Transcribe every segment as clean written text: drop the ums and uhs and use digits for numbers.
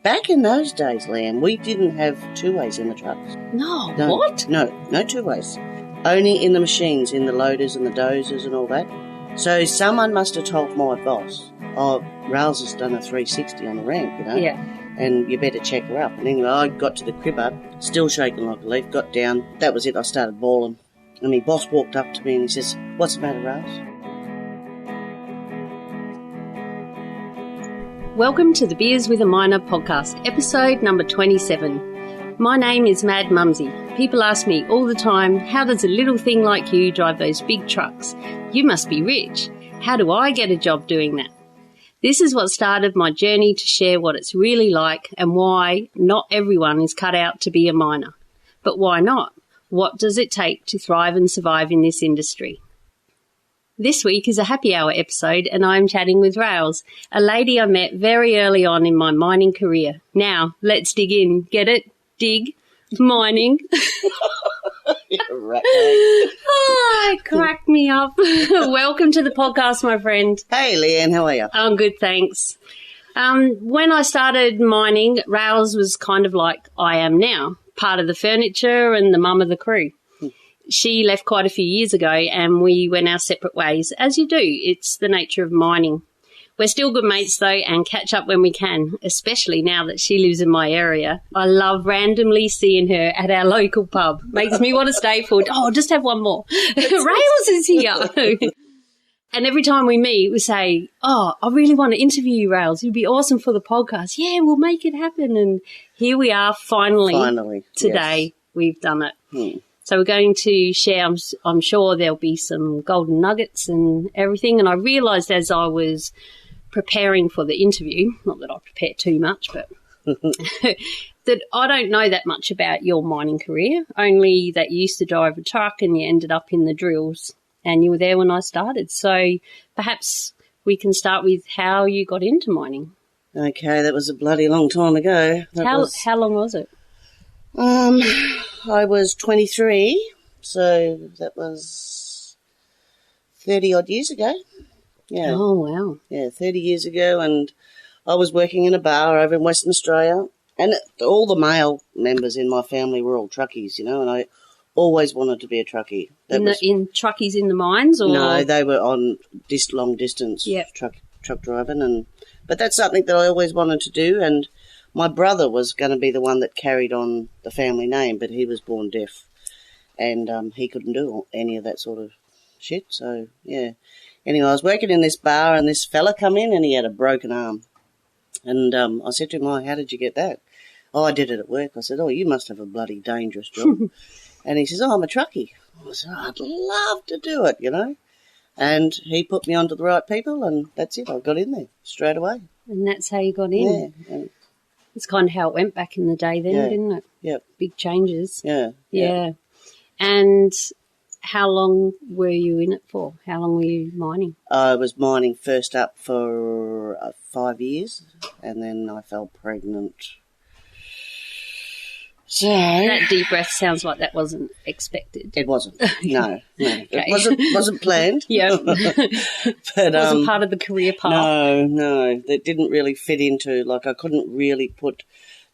back in those days, Liam, we didn't have two-ways in the trucks. No, No, what? No two-ways. Only in the machines, in the loaders and the dozers and all that. So someone must have told my boss, oh, Rayls has done a 360 on the ramp, you know? Yeah. And you better check her up. And anyway, I got to the cribber, still shaking like a leaf, got down. That was it, I started bawling. And my boss walked up to me and he says, what's the matter, Rayls? Welcome to the Beers with a Miner podcast, episode number 27. My name is Mad Mumsy. People ask me all the time, how does a little thing like you drive those big trucks? You must be rich. How do I get a job doing that? This is what started my journey to share what it's really like and why not everyone is cut out to be a miner. But why not? What does it take to thrive and survive in this industry? This week is a happy hour episode and I'm chatting with Rayls, a lady I met very early on in my mining career. Now, let's dig in. Get it? Dig. Mining. You're right. Oh, crack me up. Welcome to the podcast, my friend. Hey, Leanne, how are you? I'm good, thanks. When I started mining, Rayls was kind of like I am now, part of the furniture and the mum of the crew. She left quite a few years ago and we went our separate ways, as you do. It's the nature of mining. We're still good mates, though, and catch up when we can, especially now that she lives in my area. I love randomly seeing her at our local pub. Makes me want to stay for, I'll just have one more. Rayls is here. And every time we meet, we say, oh, I really want to interview you, Rayls. You'd be awesome for the podcast. Yeah, we'll make it happen. And here we are finally today. Yes. We've done it. So we're going to share, I'm sure there'll be some golden nuggets and everything. And I realised as I was preparing for the interview, not that I prepared too much, but that I don't know that much about your mining career, only that you used to drive a truck and you ended up in the drills and you were there when I started. So perhaps we can start with how you got into mining. Okay, that was a bloody long time ago. How long was it? I was 23, so that was 30-odd years ago. Yeah. Oh, wow. Yeah, 30 years ago, and I was working in a bar over in Western Australia, and all the male members in my family were all truckies, you know, and I always wanted to be a truckie. In truckies in the mines? Or? No, they were on this long distance truck driving, but that's something that I always wanted to do, and my brother was going to be the one that carried on the family name, but he was born deaf, and he couldn't do any of that sort of shit, so, yeah. Anyway, I was working in this bar and this fella come in and he had a broken arm. And I said to him, oh, how did you get that? Oh, I did it at work. I said, oh, you must have a bloody dangerous job. And he says, oh, I'm a truckie. I said, oh, I'd love to do it, you know. And he put me onto the right people and that's it. I got in there straight away. And that's how you got in? Yeah. It's kind of how it went back in the day then, didn't it? Yeah. Big changes. Yeah. And how long were you in it for? How long were you mining? I was mining first up for 5 years, and then I fell pregnant. So that deep breath sounds like that wasn't expected. It wasn't. No. Okay. It wasn't planned. Yeah, but it wasn't part of the career path. No, that didn't really fit into. Like I couldn't really put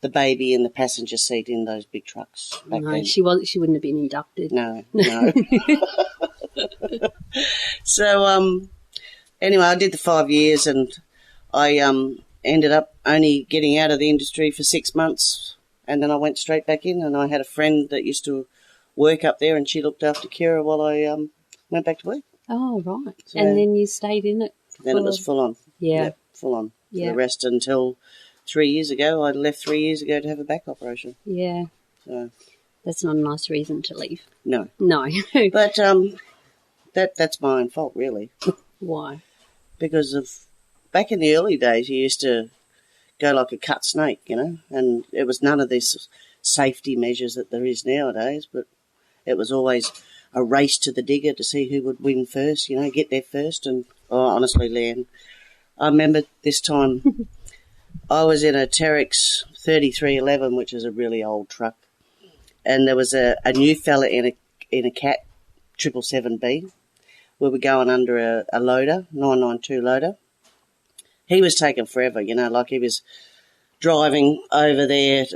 the baby in the passenger seat in those big trucks back then. She wouldn't have been inducted. No. So, anyway, I did the 5 years and I ended up only getting out of the industry for 6 months and then I went straight back in and I had a friend that used to work up there and she looked after Kira while I went back to work. Oh, right. So, and then you stayed in it? Then it was full on. Yeah. Full on. Yeah. For the rest until 3 years ago. I left 3 years ago to have a back operation. Yeah. So that's not a nice reason to leave. No. But that's my own fault, really. Why? Because of back in the early days, you used to go like a cut snake, you know, and it was none of these safety measures that there is nowadays, but it was always a race to the digger to see who would win first, you know, get there first. And honestly, Leanne, I remember this time I was in a Terex 3311, which is a really old truck, and there was a new fella in a Cat 777B. We were going under a loader, 992 loader. He was taking forever, you know, like he was driving over there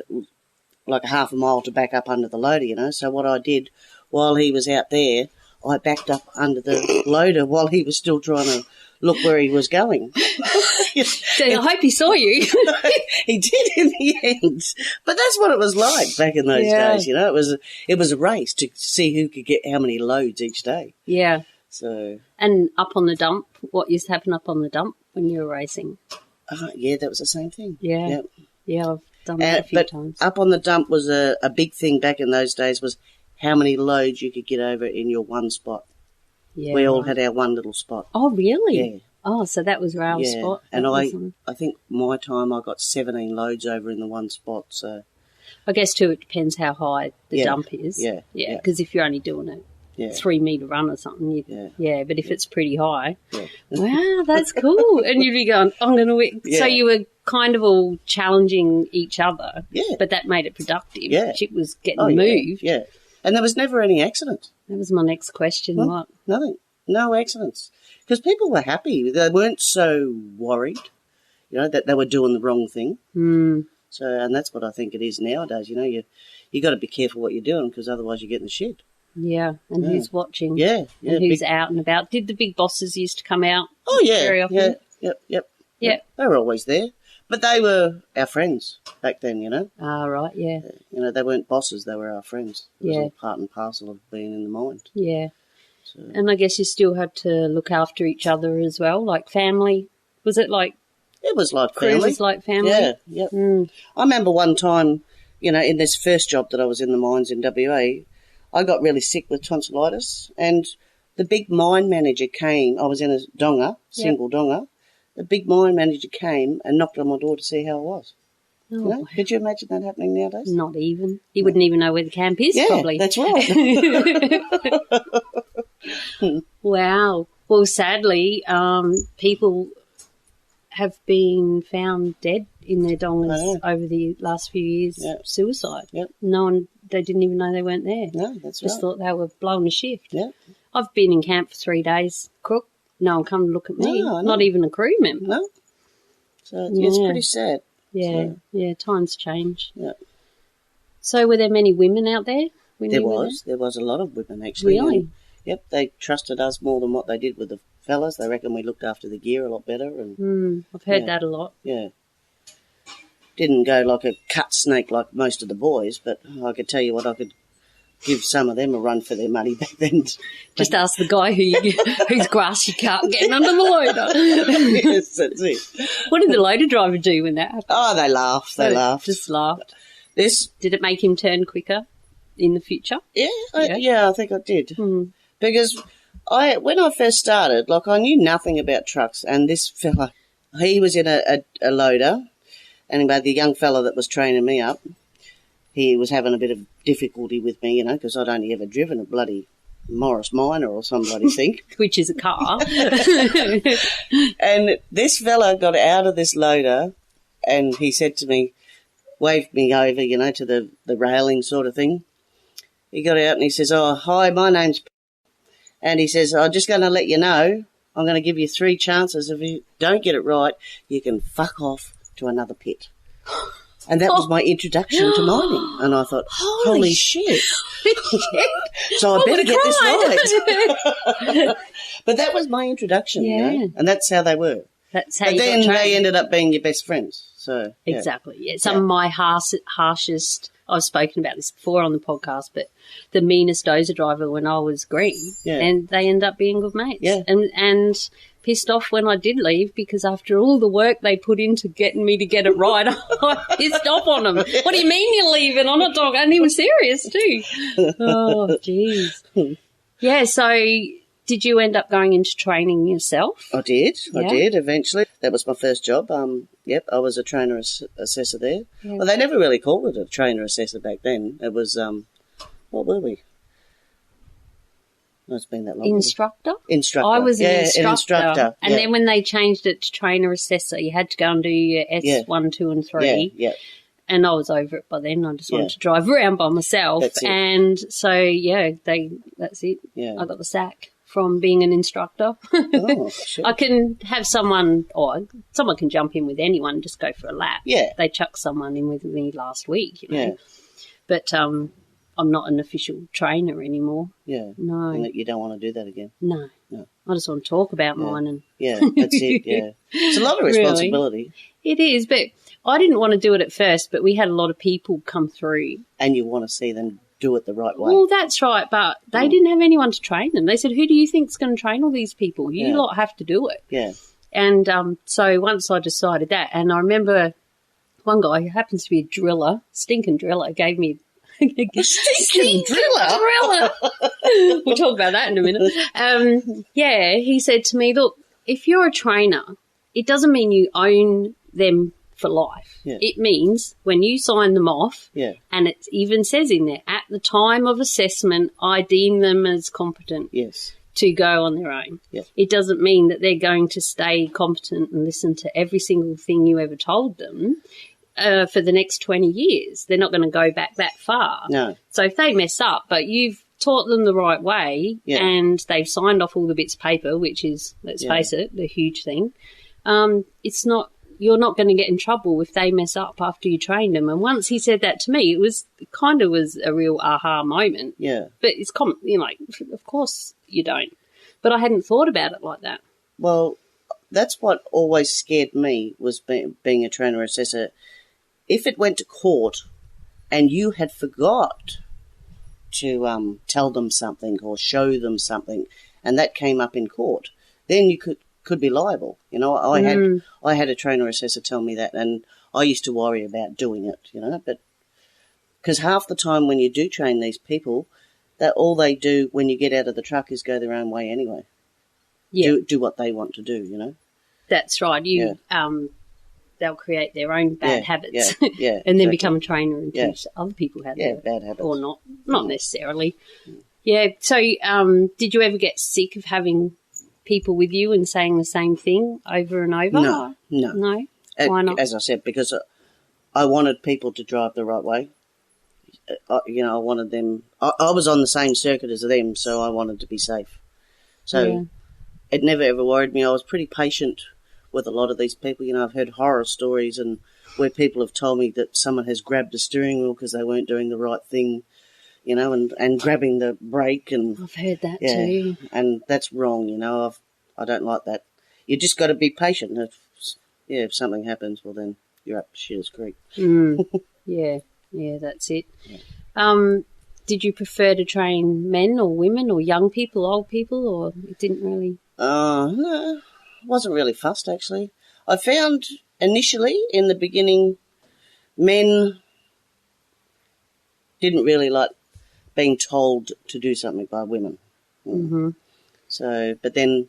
like a half a mile to back up under the loader, So what I did while he was out there, I backed up under the loader while he was still trying to look where he was going. So I hope he saw you. He did in the end. But that's what it was like back in those days, It was a race to see who could get how many loads each day. Yeah. So. And up on the dump, what used to happen up on the dump when you were racing? Yeah, that was the same thing. Yeah. Yep. Yeah, I've done that a few times. Up on the dump was a big thing back in those days, was how many loads you could get over in your one spot. Yeah, we all had our one little spot. Oh, really? Yeah. Oh, so that was Rayls' spot. And I think my time I got 17 loads over in the one spot. So I guess too, it depends how high the dump is. Yeah. Because if you're only doing a 3 metre run or something, but if it's pretty high, wow, that's cool. And you'd be going, I'm going to win. Yeah. So you were kind of all challenging each other. Yeah. But that made it productive. Yeah. It was getting moved. Yeah. And there was never any accidents. That was my next question. Well, what? Nothing. No accidents. Because people were happy. They weren't so worried, that they were doing the wrong thing. Mm. So, and that's what I think it is nowadays. You got to be careful what you're doing, because otherwise you get in the shed. Yeah, and who's watching? Yeah. And who's out and about. Did the big bosses used to come out? Oh, yeah. Very often? Yep. They were always there. But they were our friends back then, Ah, right, yeah. They weren't bosses, they were our friends. It was all part and parcel of being in the mine. Yeah. So. And I guess you still had to look after each other as well, like family. Was it like... It was like family. It was like family? Yeah, yep. Mm. I remember one time, in this first job that I was in the mines in WA, I got really sick with tonsillitis, and the big mine manager came. I was in a donga, single donga. The big mine manager came and knocked on my door to see how I was. Oh, Could you imagine that happening nowadays? Not even. He wouldn't even know where the camp is, probably. That's right. Wow. Well, sadly, people have been found dead in their dongas over the last few years. Yep. Suicide. Yep. They didn't even know they weren't there. No, that's right. Just thought they were blowing a shift. Yeah. I've been in camp for 3 days, Crook. No one come to look at me. No, not even a crew member. No. So it's pretty sad. Yeah, times change. Yeah. So were there many women out there? There was a lot of women, actually. Really? Yep, they trusted us more than what they did with the fellas. They reckon we looked after the gear a lot better. And I've heard that a lot. Yeah. Didn't go like a cut snake like most of the boys, but I could tell you what, I could give some of them a run for their money back then. Just ask the guy whose grass you cut getting under the loader. Yes, that's it. What did the loader driver do when that happened? Oh, they laughed. They laughed. Just laughed. Did it make him turn quicker in the future? Yeah, I think I did. Mm. Because when I first started, I knew nothing about trucks, and this fella, he was in a loader, and the young fella that was training me up, he was having a bit of difficulty with me, because I'd only ever driven a bloody Morris Minor or some bloody thing. Which is a car. And this fella got out of this loader, and he said to me, waved me over, to the railing sort of thing. He got out and he says, "Oh, hi, my name's P-." And he says, "I'm just going to let you know, I'm going to give you 3 chances. If you don't get it right, you can fuck off to another pit." And that was my introduction to mining. And I thought, holy shit. So I better get this right. But that was my introduction, and that's how they were. That's how but then they ended up being your best friends. So exactly. Yeah. Some of my harshest, I've spoken about this before on the podcast, but the meanest dozer driver when I was green, and they end up being good mates. Yeah. And pissed off when I did leave, because after all the work they put into getting me to get it right, I pissed off on them. What do you mean you're leaving? I'm not talking. And he was serious too. Oh, jeez. Yeah, so did you end up going into training yourself? I did. I did eventually. That was my first job. I was a trainer assessor there. Yeah. Well, they never really called it a trainer assessor back then. It was, what were we? It's been that long. Instructor? Instructor. I was an instructor. An instructor. And then when they changed it to trainer assessor, you had to go and do your S1, 2 and 3. Yeah. And I was over it by then. I just wanted to drive around by myself. That's it. And so, that's it. Yeah. I got the sack from being an instructor. Oh, sure. I can have someone can jump in with anyone, just go for a lap. Yeah. They chucked someone in with me last week, you know. Yeah. But I'm not an official trainer anymore. Yeah. No. And you don't want to do that again. No. No. I just want to talk about mine. And Yeah, that's it, yeah. It's a lot of responsibility. It is, but I didn't want to do it at first, but we had a lot of people come through. And you want to see them do it the right way. Well, that's right, but they didn't have anyone to train them. They said, who do you think's going to train all these people? You lot have to do it. Yeah. And so once I decided that, and I remember one guy who happens to be a driller, stinking driller, gave me Stinking driller. We'll talk about that in a minute. He said to me, look, if you're a trainer, it doesn't mean you own them for life. Yeah. It means when you sign them off, Yeah. and it even says in there, at the time of assessment, I deem them as competent Yes. to go on their own. Yeah. It doesn't mean that they're going to stay competent and listen to every single thing you ever told them for the next 20 years. They're not going to go back that far. No. So if they mess up, but you've taught them the right way and they've signed off all the bits of paper, which is, let's face it, the huge thing, you're not going to get in trouble if they mess up after you train them. And once he said that to me, it kind of was a real aha moment. Yeah. But it's common, of course you don't. But I hadn't thought about it like that. Well, that's what always scared me was being a trainer assessor. If it went to court and you had forgot to tell them something or show them something, and that came up in court, then you could be liable. You know, I had a trainer assessor tell me that, and I used to worry about doing it, but because half the time when you do train these people, that all they do when you get out of the truck is go their own way anyway. Yeah. Do what they want to do, That's right. They'll create their own bad habits yeah, and then become a trainer and teach other people how to do it. Bad habits. Or not necessarily. Yeah, so did you ever get sick of having people with you and saying the same thing over and over? No? Why not? As I said, because I wanted people to drive the right way. I wanted them. I was on the same circuit as them, so I wanted to be safe. So it never ever worried me. I was pretty patient with a lot of these people. I've heard horror stories and where people have told me that someone has grabbed a steering wheel because they weren't doing the right thing, and grabbing the brake. And I've heard that too. And that's wrong, I don't like that. You just got to be patient. If something happens, well then you're up shitter's creek. Yeah, that's it. Yeah. Did you prefer to train men or women or young people, old people, or it didn't really? No, wasn't really fussed actually. I found initially in the beginning, men didn't really like being told to do something by women. Mm-hmm. So, but then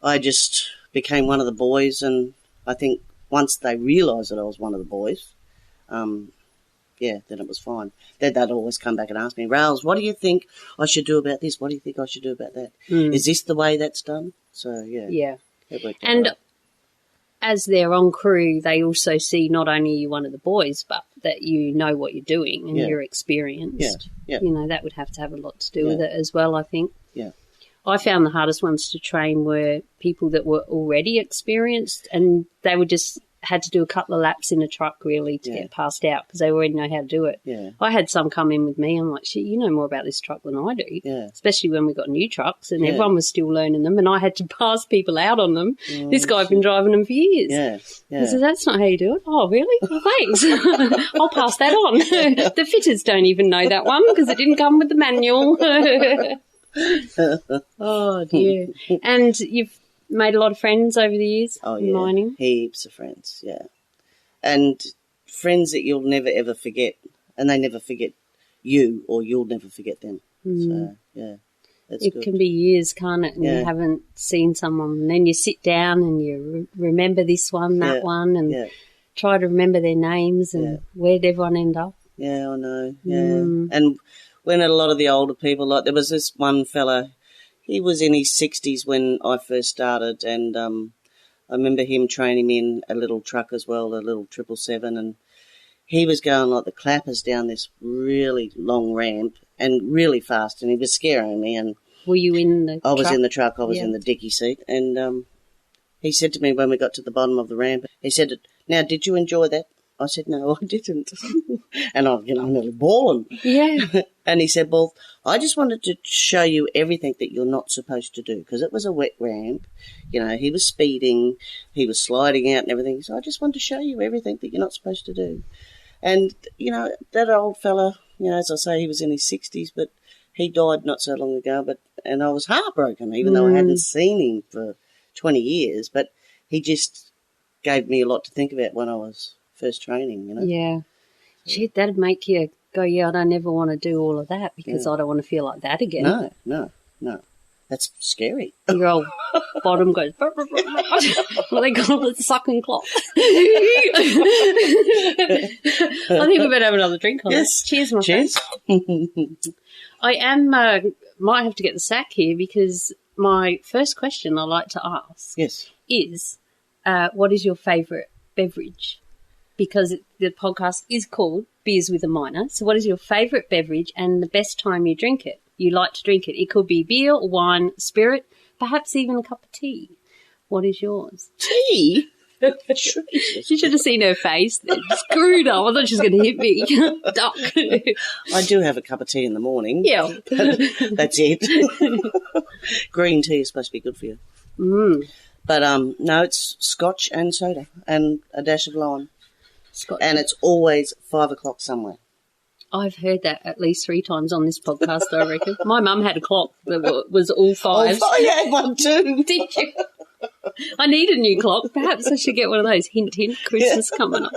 I just became one of the boys, and I think once they realised that I was one of the boys, then it was fine. They'd always come back and ask me, Rayls, what do you think I should do about this? What do you think I should do about that? Is this the way that's done? So, Yeah. It worked out and right. As they're on crew, they also see not only you one of the boys, but that you know what you're doing and you're experienced. Yeah. That would have to have a lot to do with it as well, I think. Yeah. I found the hardest ones to train were people that were already experienced, and they would just had to do a couple of laps in a truck really to get passed out because they already know how to do it. Yeah. I had some come in with me. I'm like, shit, you know more about this truck than I do. Yeah. Especially when we got new trucks and everyone was still learning them, and I had to pass people out on them. This guy had been driving them for years. Yeah. I said, that's not how you do it. Oh, really? Well, thanks. I'll pass that on. The fitters don't even know that one because it didn't come with the manual. Oh, dear. And you've made a lot of friends over the years in mining? Heaps of friends, and friends that you'll never ever forget, and they never forget you, or you'll never forget them. So that's it good. can be years, can't it? And you haven't seen someone, and then you sit down and you remember this one, that one, and try to remember their names and where'd everyone end up. Yeah, I know. And when a lot of the older people, like there was this one fella. He was in his 60s when I first started, and I remember him training me in a little truck as well, a little 777, and he was going like the clappers down this really long ramp and really fast, and he was scaring me, and Were you in the I was truck? in the truck. I was in the dicky seat. And he said to me when we got to the bottom of the ramp, he said, "Now, did you enjoy that?" I said, "No, I didn't." And I'm nearly bawling. Yeah. And he said, "Well, I just wanted to show you everything that you're not supposed to do," because it was a wet ramp. He was speeding, he was sliding out and everything. So I just wanted to show you everything that you're not supposed to do. And, that old fella, as I say, he was in his 60s, but he died not so long ago. And I was heartbroken, even though I hadn't seen him for 20 years. But he just gave me a lot to think about when I was first training, Yeah. Gee, that'd make you go, I don't ever want to do all of that because I don't want to feel like that again. No. That's scary. Your old bottom goes, what they call it, sucking clock. I think we better have another drink on this. Cheers, my friend. I am, might have to get the sack here because my first question I like to ask is, what is your favourite beverage? Because the podcast is called Beers with a Minor. So what is your favourite beverage and the best time you drink it? You like to drink it. It could be beer, wine, spirit, perhaps even a cup of tea. What is yours? Tea? You should have seen her face. Screwed up. I thought she was going to hit me. Duck. I do have a cup of tea in the morning. Yeah. That's it. Green tea is supposed to be good for you. But no, it's scotch and soda and a dash of lime. Scotch. And it's always 5 o'clock somewhere. I've heard that at least 3 times on this podcast, I reckon. My mum had a clock that was all 5s. Oh, I had one too. Did you? I need a new clock. Perhaps I should get one of those. Hint, hint, Christmas coming up.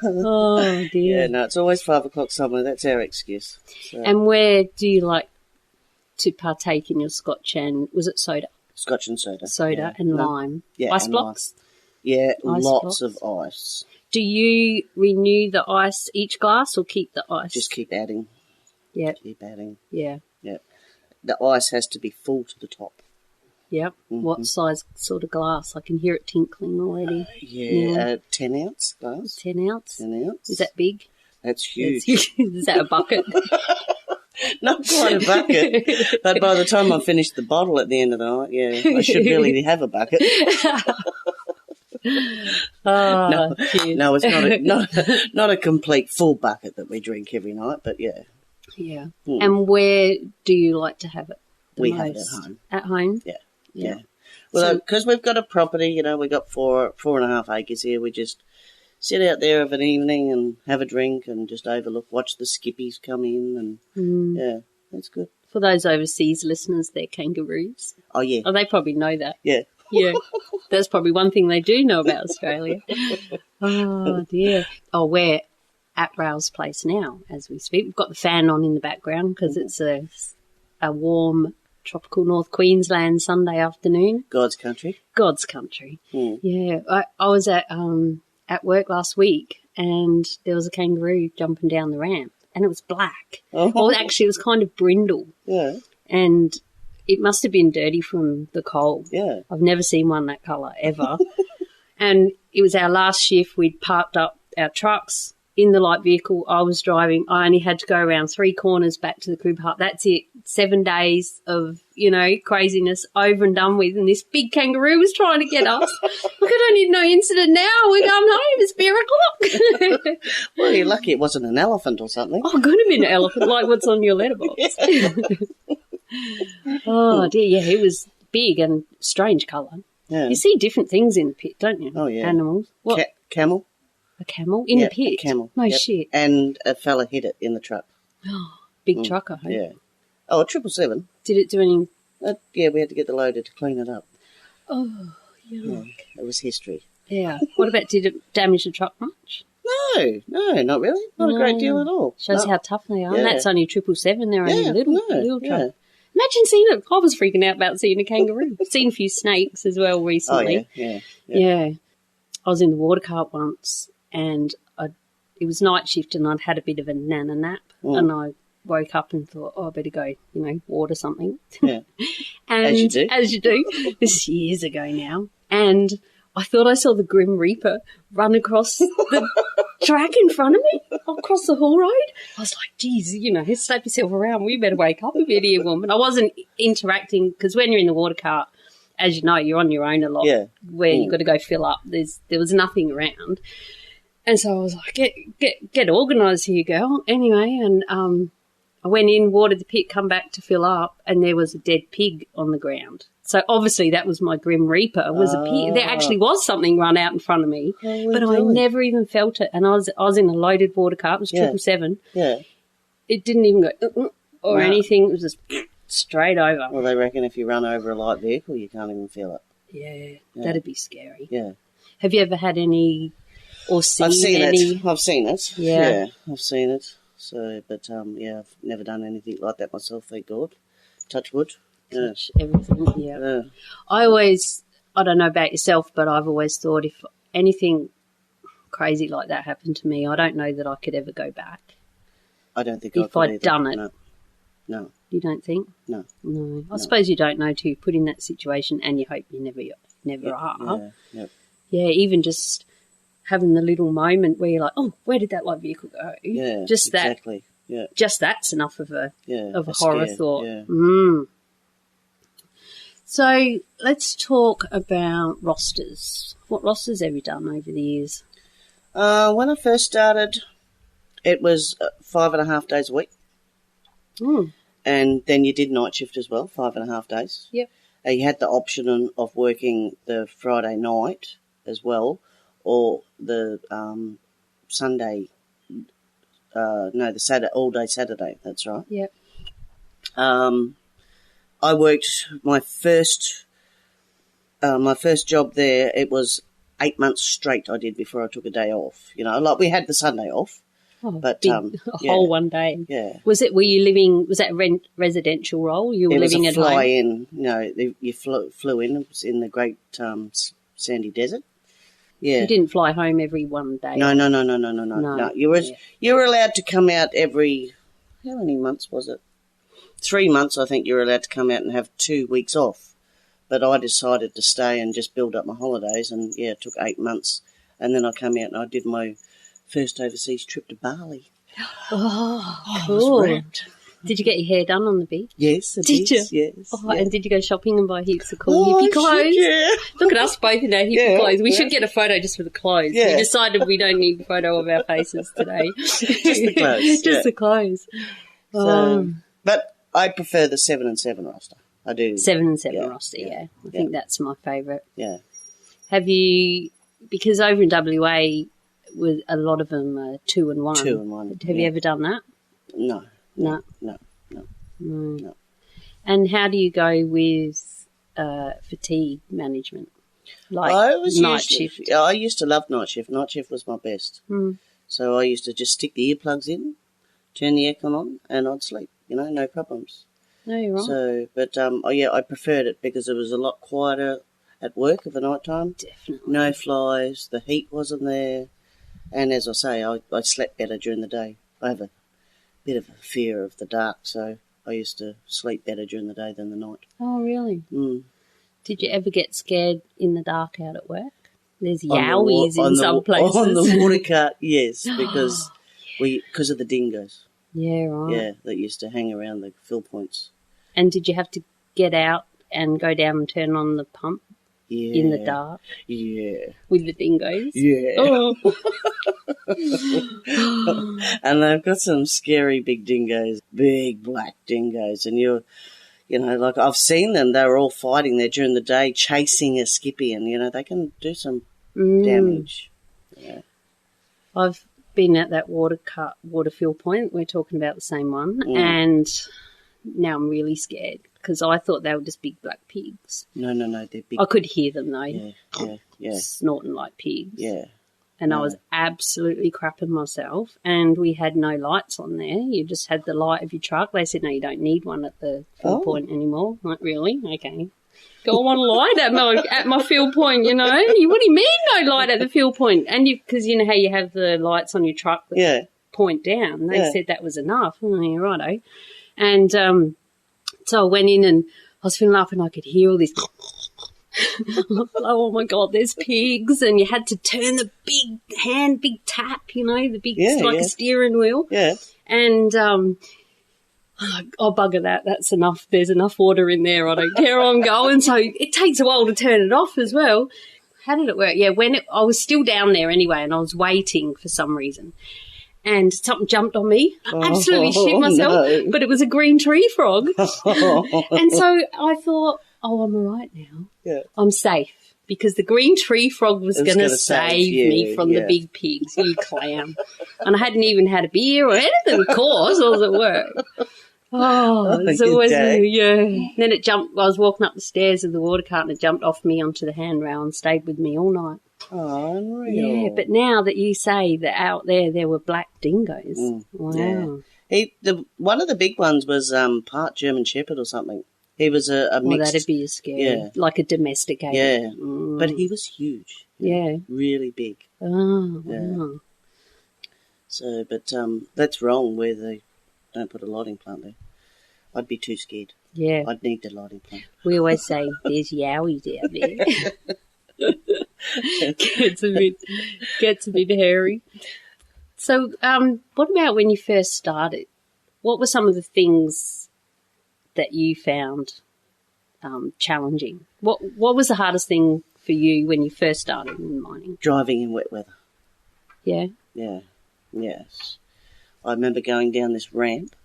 Oh, dear. Yeah, no, it's always 5 o'clock somewhere. That's our excuse. So. And where do you like to partake in your scotch and, was it soda? Scotch and soda. Soda and lime. Yeah, ice blocks? Lime. Yeah, Ice lots blocks. of ice. Do you renew the ice each glass or keep the ice? Just keep adding. Yeah. Keep adding. Yeah. Yeah. The ice has to be full to the top. Yep. Mm-hmm. What size sort of glass? I can hear it tinkling already. 10 ounce glass. 10 ounce? 10 ounce. Is that big? That's huge. Is that a bucket? Not quite a bucket, but by the time I finish the bottle at the end of the night, I should really have a bucket. No, it's not a complete full bucket that we drink every night, but yeah. Yeah. And where do you like to have it? We have it at home. At home? Yeah. Well, because we've got a property, we've got 4.5 acres here. We just sit out there of an evening and have a drink and just watch the skippies come in, and yeah, that's good. For those overseas listeners, they're kangaroos. Oh yeah. Oh, they probably know that. Yeah. Yeah, that's probably one thing they do know about Australia. Oh, dear. Oh, we're at Rayls Place now as we speak. We've got the fan on in the background because it's a warm tropical North Queensland Sunday afternoon. God's country. God's country. Mm. Yeah, I was at work last week and there was a kangaroo jumping down the ramp and it was black. Oh. Well, actually, it was kind of brindle. Yeah. And it must have been dirty from the cold. Yeah. I've never seen one that colour ever. And it was our last shift. We'd parked up our trucks in the light vehicle I was driving. I only had to go around 3 corners back to the crew park. That's it. 7 days of, craziness over and done with. And this big kangaroo was trying to get us. Look, I don't need no incident now. We're going home. It's beer o'clock. Well, you're lucky it wasn't an elephant or something. Oh, it could have been an elephant, like what's on your letterbox. Oh, dear. Yeah, he was big and strange colour. Yeah. You see different things in the pit, don't you? Oh, yeah. Animals. What? Camel. A camel? In the pit? A camel. No shit. And a fella hit it in the truck. Big truck, I hope. Yeah. Oh, a 777. Did it do any... Yeah, we had to get the loader to clean it up. Oh, yuck. Yeah, it was history. Yeah. What about, did it damage the truck much? No, not really. Not a great deal at all. Shows how tough they are. Yeah. And that's only 777. They're only little truck. Yeah. Imagine seeing it. I was freaking out about seeing a kangaroo. I've seen a few snakes as well recently. Oh, yeah. I was in the water cart once and it was night shift and I'd had a bit of a nana nap and I woke up and thought, I better go, water something. Yeah. And as you do. This is years ago now. And I thought I saw the Grim Reaper run across the track in front of me. I across the Hall Road. I was like, geez, slap yourself around. We better wake up a bit here, woman. I wasn't interacting because when you're in the water cart, as you know, you're on your own a lot where you've got to go fill up. There was nothing around. And so I was like, get organised here, girl. Anyway, and I went in, watered the pit, come back to fill up, and there was a dead pig on the ground. So obviously that was my Grim Reaper. It was a pig. There actually was something run out in front of me, but I never even felt it. And I was in a loaded water cart. It was 777. Yeah. It didn't even go or anything. It was just straight over. Well, they reckon if you run over a light vehicle, you can't even feel it. Yeah, that'd be scary. Yeah. Have you ever had any or seen I've seen any? it. I've seen it. Yeah. I've seen it. So, but I've never done anything like that myself. Thank God. Touch wood. Touch everything. Yeah. I don't know about yourself, but I've always thought if anything crazy like that happened to me, I don't know that I could ever go back. I don't think if I'd done it. No. You don't think? No. I suppose you don't know till you put in that situation, and you hope you never are. Yeah. Even just having the little moment where you're like, oh, where did that light vehicle go? Yeah, just exactly. that. Yeah. Just that's enough of a horror scare, thought. Yeah. So let's talk about rosters. What rosters have you done over the years? When I first started, it was 5.5 days a week. And then you did night shift as well, 5.5 days. Yep. You had the option of working the Friday night as well, or the Sunday. The Saturday, all day Saturday. That's right. Yep. I worked my first job there. It was 8 months straight I did before I took a day off. Like we had the Sunday off. Oh, but a whole one day. Yeah. Was that a residential role? You were living at home? It was a fly-in. You flew in. It was in the Great Sandy Desert. Yeah. You didn't fly home every one day? No. You were allowed to come out every, how many months was it? 3 months, I think you were allowed to come out and have 2 weeks off. But I decided to stay and just build up my holidays, and, it took 8 months. And then I come out and I did my first overseas trip to Bali. Oh, cool. I was wrapped. Did you get your hair done on the beach? Yes, I did. You? Yes. Oh, yeah. And did you go shopping and buy heaps of cool hippie clothes? Yeah. Look at us both in our hippie clothes. We should get a photo just for the clothes. Yeah. We decided we don't need a photo of our faces today. Just the clothes. Just the clothes. So, but I prefer the 7 and 7 roster. I do. 7 and 7 roster, yeah. I think that's my favourite. Yeah. Have you, because over in WA, with a lot of them are 2 and 1. 2 and 1. Have you ever done that? No. And how do you go with fatigue management? Like night shift? I used to love night shift. Night shift was my best. So I used to just stick the earplugs in, turn the aircon on, and I'd sleep. No problems. No, you're right. So, but I preferred it because it was a lot quieter at work at the night time. Definitely. No flies. The heat wasn't there. And as I say, I slept better during the day. I have a bit of a fear of the dark, so I used to sleep better during the day than the night. Oh, really? Mm. Did you ever get scared in the dark out at work? There's yowies in some places. On the water cart, yes, because of the dingoes. Yeah, right. Yeah, that used to hang around the fill points. And did you have to get out and go down and turn on the pump in the dark? Yeah. With the dingoes? Yeah. Oh. And they've got some scary big dingoes, big black dingoes, and like I've seen them, they're all fighting there during the day, chasing a skippy, and, they can do some damage. Yeah. I've been at that water fill point. We're talking about the same one. And now I'm really scared because I thought they were just big black pigs. No, they're big. I could hear them, though. Yeah. Snorting like pigs. Yeah. And I was absolutely crapping myself, and we had no lights on there. You just had the light of your truck. They said, no, you don't need one at the fill point anymore. Like, really? Okay. Got one light at my fill point, What do you mean no light at the fill point? And because you know how you have the lights on your truck that point down. They said that was enough. Oh, yeah, righto. And so I went in and I was filling up and I could hear all this Oh my God, there's pigs, and you had to turn the big tap, the big, like a steering wheel. Yeah. And bugger that. That's enough. There's enough water in there. I don't care where I'm going. So it takes a while to turn it off as well. How did it work? Yeah, I was still down there anyway, and I was waiting for some reason. And something jumped on me. I absolutely shit myself. No. But it was a green tree frog. And so I thought, I'm all right now. Yeah. I'm safe. Because the green tree frog was going to save me from the big pigs, you clown. And I hadn't even had a beer or anything, of course. I was at work. Oh, it's always, Then it jumped. I was walking up the stairs of the water cart and it jumped off me onto the handrail and stayed with me all night. Oh, unreal. Yeah, but now that you say that out there were black dingoes. Wow. Yeah. One of the big ones was part German Shepherd or something. He was a mixed... Well, that'd be scary. Like a domesticated. Yeah, but he was huge. Yeah. Really big. Oh, wow. So, but that's wrong where they don't put a lighting plant there. I'd be too scared. Yeah. I'd need the lighting plant. We always say, there's yowies out there. Gets a bit hairy. So, what about when you first started? What were some of the things that you found challenging? What was the hardest thing for you when you first started in mining? Driving in wet weather. Yeah? Yeah. Yes. I remember going down this ramp.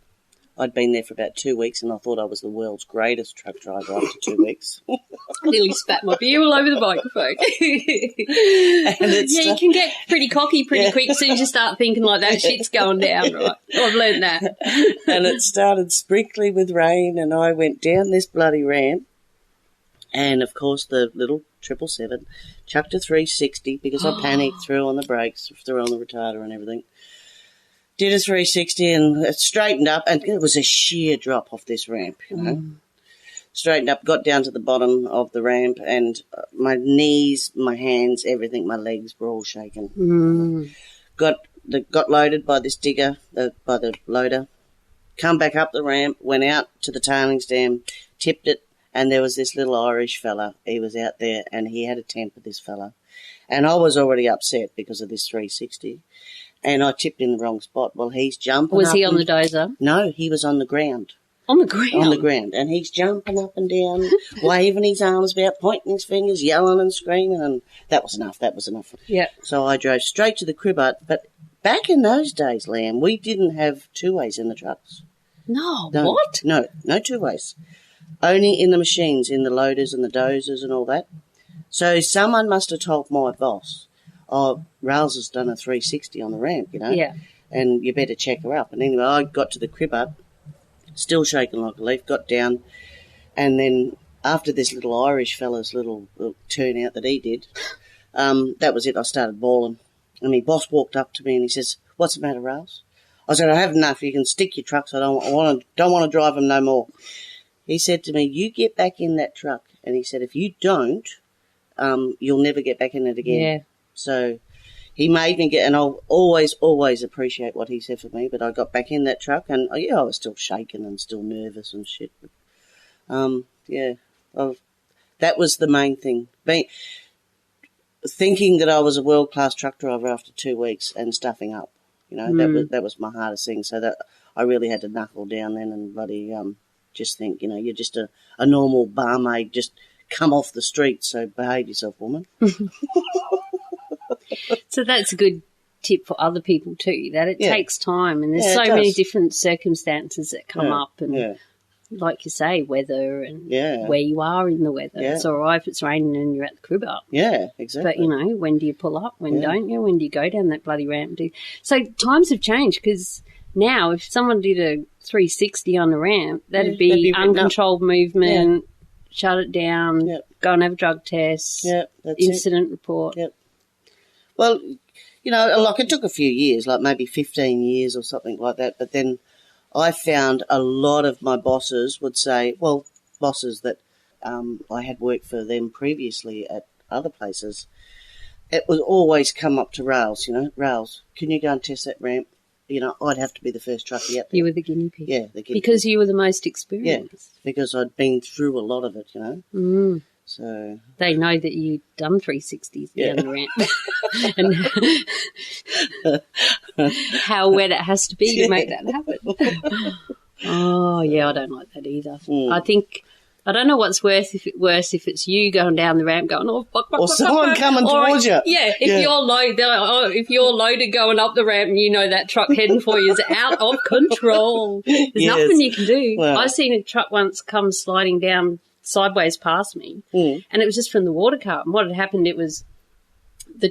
I'd been there for about 2 weeks and I thought I was the world's greatest truck driver after 2 weeks. I nearly spat my beer all over the microphone. You can get pretty cocky pretty quick as soon as you start thinking like that shit's going down, right? I've learned that. And it started sprinkling with rain and I went down this bloody ramp and, of course, the little 777 chucked a 360 because I panicked, threw on the brakes, threw on the retarder and everything. Did a 360 and it straightened up and it was a sheer drop off this ramp, Straightened up, got down to the bottom of the ramp and my knees, my hands, everything, my legs were all shaking. Got loaded by this digger, by the loader, come back up the ramp, went out to the tailings dam, tipped it, and there was this little Irish fella. He was out there and he had a temper, this fella. And I was already upset because of this 360. And I tipped in the wrong spot. Well, he's jumping Was he on the dozer? No, he was on the ground. On the ground? On the ground. And he's jumping up and down, waving his arms about, pointing his fingers, yelling and screaming. And that was enough. Yeah. So I drove straight to the crib hut. But back in those days, Liam, we didn't have two-ways in the trucks. No, what? No two-ways. Only in the machines, in the loaders and the dozers and all that. So someone must have told my boss, Rayls has done a 360 on the ramp, Yeah. And you better check her up. And anyway, I got to the crib up, still shaking like a leaf, got down, and then after this little Irish fella's little turnout that he did, that was it. I started bawling. And my boss walked up to me and he says, "What's the matter, Rayls?" I said, "I have enough. You can stick your trucks. I don't want to drive them no more." He said to me, "You get back in that truck." And he said, "If you don't, you'll never get back in it again." Yeah. So he made me get, and I'll always appreciate what he said for me, but I got back in that truck and, I was still shaking and still nervous and shit. That was the main thing. Thinking that I was a world-class truck driver after 2 weeks and stuffing up, that was my hardest thing. So that I really had to knuckle down then and bloody just think, you're just a normal barmaid, just come off the street, so behave yourself, woman. So that's a good tip for other people too, that it takes time and there's so many different circumstances that come up and like you say, weather and where you are in the weather. Yeah. It's all right if it's raining and you're at the crib up. Yeah, exactly. But, when do you pull up? When don't you? When do you go down that bloody ramp? So times have changed because now if someone did a 360 on the ramp, that'd be uncontrolled movement, shut it down, go and have a drug test, incident report. Yep. Well, like it took a few years, like maybe 15 years or something like that, but then I found a lot of my bosses would say, bosses that I had worked for them previously at other places, it would always come up to Rayls, Rayls, can you go and test that ramp? I'd have to be the first truckie out there. You were the guinea pig. Yeah, the guinea pig. Because you were the most experienced. Yeah, because I'd been through a lot of it, So they know that you've done 360s down the ramp and how wet it has to be to make that happen. Oh, yeah, I don't like that either. I don't know what's worse if it's you going down the ramp going, oh, fuck, or someone coming towards you. Yeah, if you're loaded going up the ramp and you know that truck heading for you is out of control. There's nothing you can do. Well, I seen a truck once come sliding down sideways past me, and it was just from the water cart. And what had happened, it was the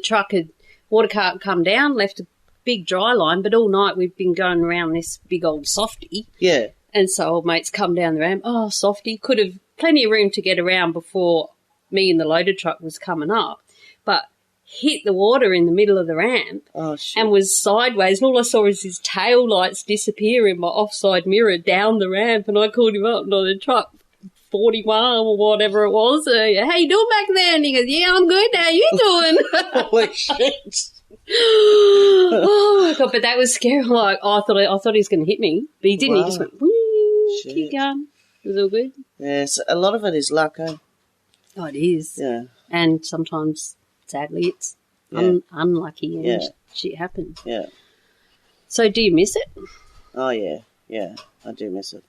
water cart come down, left a big dry line, but all night we've been going around this big old softy. Yeah. And so old mates come down the ramp, oh, softy, could have plenty of room to get around before me and the loaded truck was coming up, but hit the water in the middle of the ramp and was sideways. And all I saw was his tail lights disappear in my offside mirror down the ramp, and I called him up, and on the truck 41 or whatever it was, how you doing back there? And he goes, yeah, I'm good. How you doing? Holy shit. Oh, my God, but that was scary. Like, I thought he was going to hit me, but he didn't. Wow. He just went, woo, keep going. It was all good. Yes, a lot of it is luck, eh? Oh, it is. Yeah. And sometimes, sadly, it's unlucky and shit happens. Yeah. So do you miss it? Oh, yeah. Yeah, I do miss it.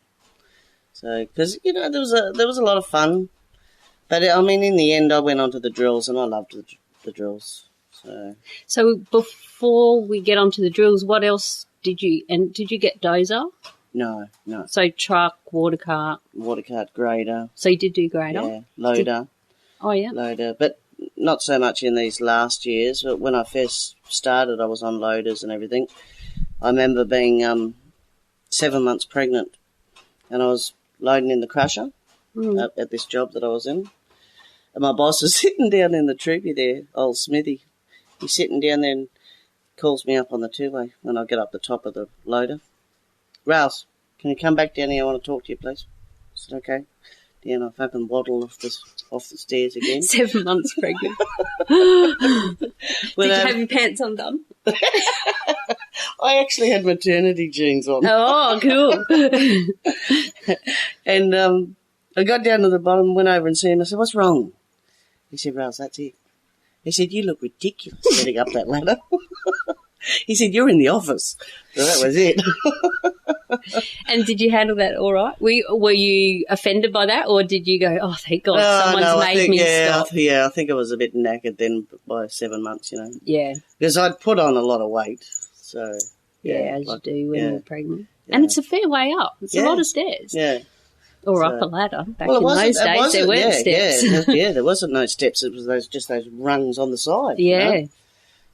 So, because, there was a lot of fun. But, I mean, in the end, I went on to the drills, and I loved the drills. So before we get onto the drills, what else did you get dozer? No. So truck, water cart, grader. So you did do grader? Yeah, loader. Loader, but not so much in these last years. But when I first started, I was on loaders and everything. I remember being 7 months pregnant, and I was loading in the crusher at this job that I was in. And my boss was sitting down in the troopy there, old Smithy. He's sitting down there and calls me up on the two-way when I get up the top of the loader. Rayls, can you come back down here? I want to talk to you, please. I said, okay. Down, I fucking waddle off the stairs again. 7 months pregnant. Did you have your pants undone? I actually had maternity jeans on. Oh, cool. And I got down to the bottom, went over and see him. I said, what's wrong? He said, Rayls, that's it. He said, you look ridiculous getting up that ladder. He said, you're in the office. So that was it. And did you handle that all right? Were you offended by that, or did you go, oh, thank God, someone's made me stop? I think I was a bit knackered then by 7 months, Yeah. Because I'd put on a lot of weight. So, as you do when you're pregnant. Yeah. And it's a fair way up. It's a lot of stairs. Yeah. Or up a ladder. Back in those days, there weren't steps. Yeah, there wasn't no steps. It was just those rungs on the side. Yeah.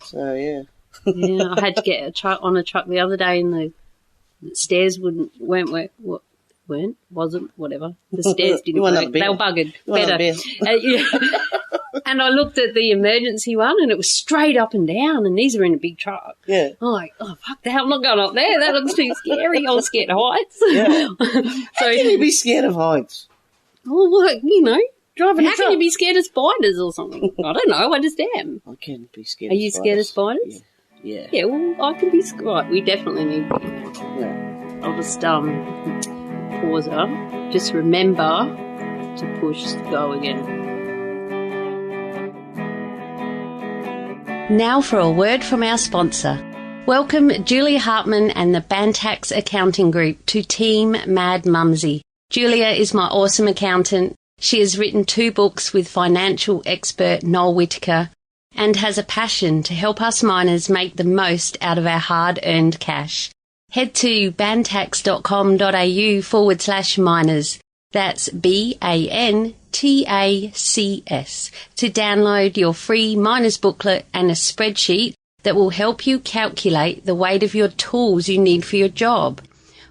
So, yeah. Yeah, I had to get on a truck the other day, and the stairs wasn't, whatever. The stairs didn't work. They were buggered. Better. And I looked at the emergency one, and it was straight up and down, and these are in a big truck. Yeah. I'm like, oh, fuck that, I'm not going up there. That looks too scary. I was scared of heights. Yeah. So, how can you be scared of heights? Oh, driving a truck. How can you be scared of spiders or something? I don't know. I just am. I can be scared of spiders. Are you scared of spiders? Yeah. Yeah, well, I can be scared. We definitely need to. Yeah. I'll just pause it. Just remember to push go again. Now for a word from our sponsor. Welcome Julia Hartman and the Bantax Accounting Group to Team Mad Mumsy. Julia is my awesome accountant. She has written 2 books with financial expert Noel Whittaker and has a passion to help us miners make the most out of our hard-earned cash. Head to bantax.com.au/miners. That's BANTACS to download your free miners booklet and a spreadsheet that will help you calculate the weight of your tools you need for your job.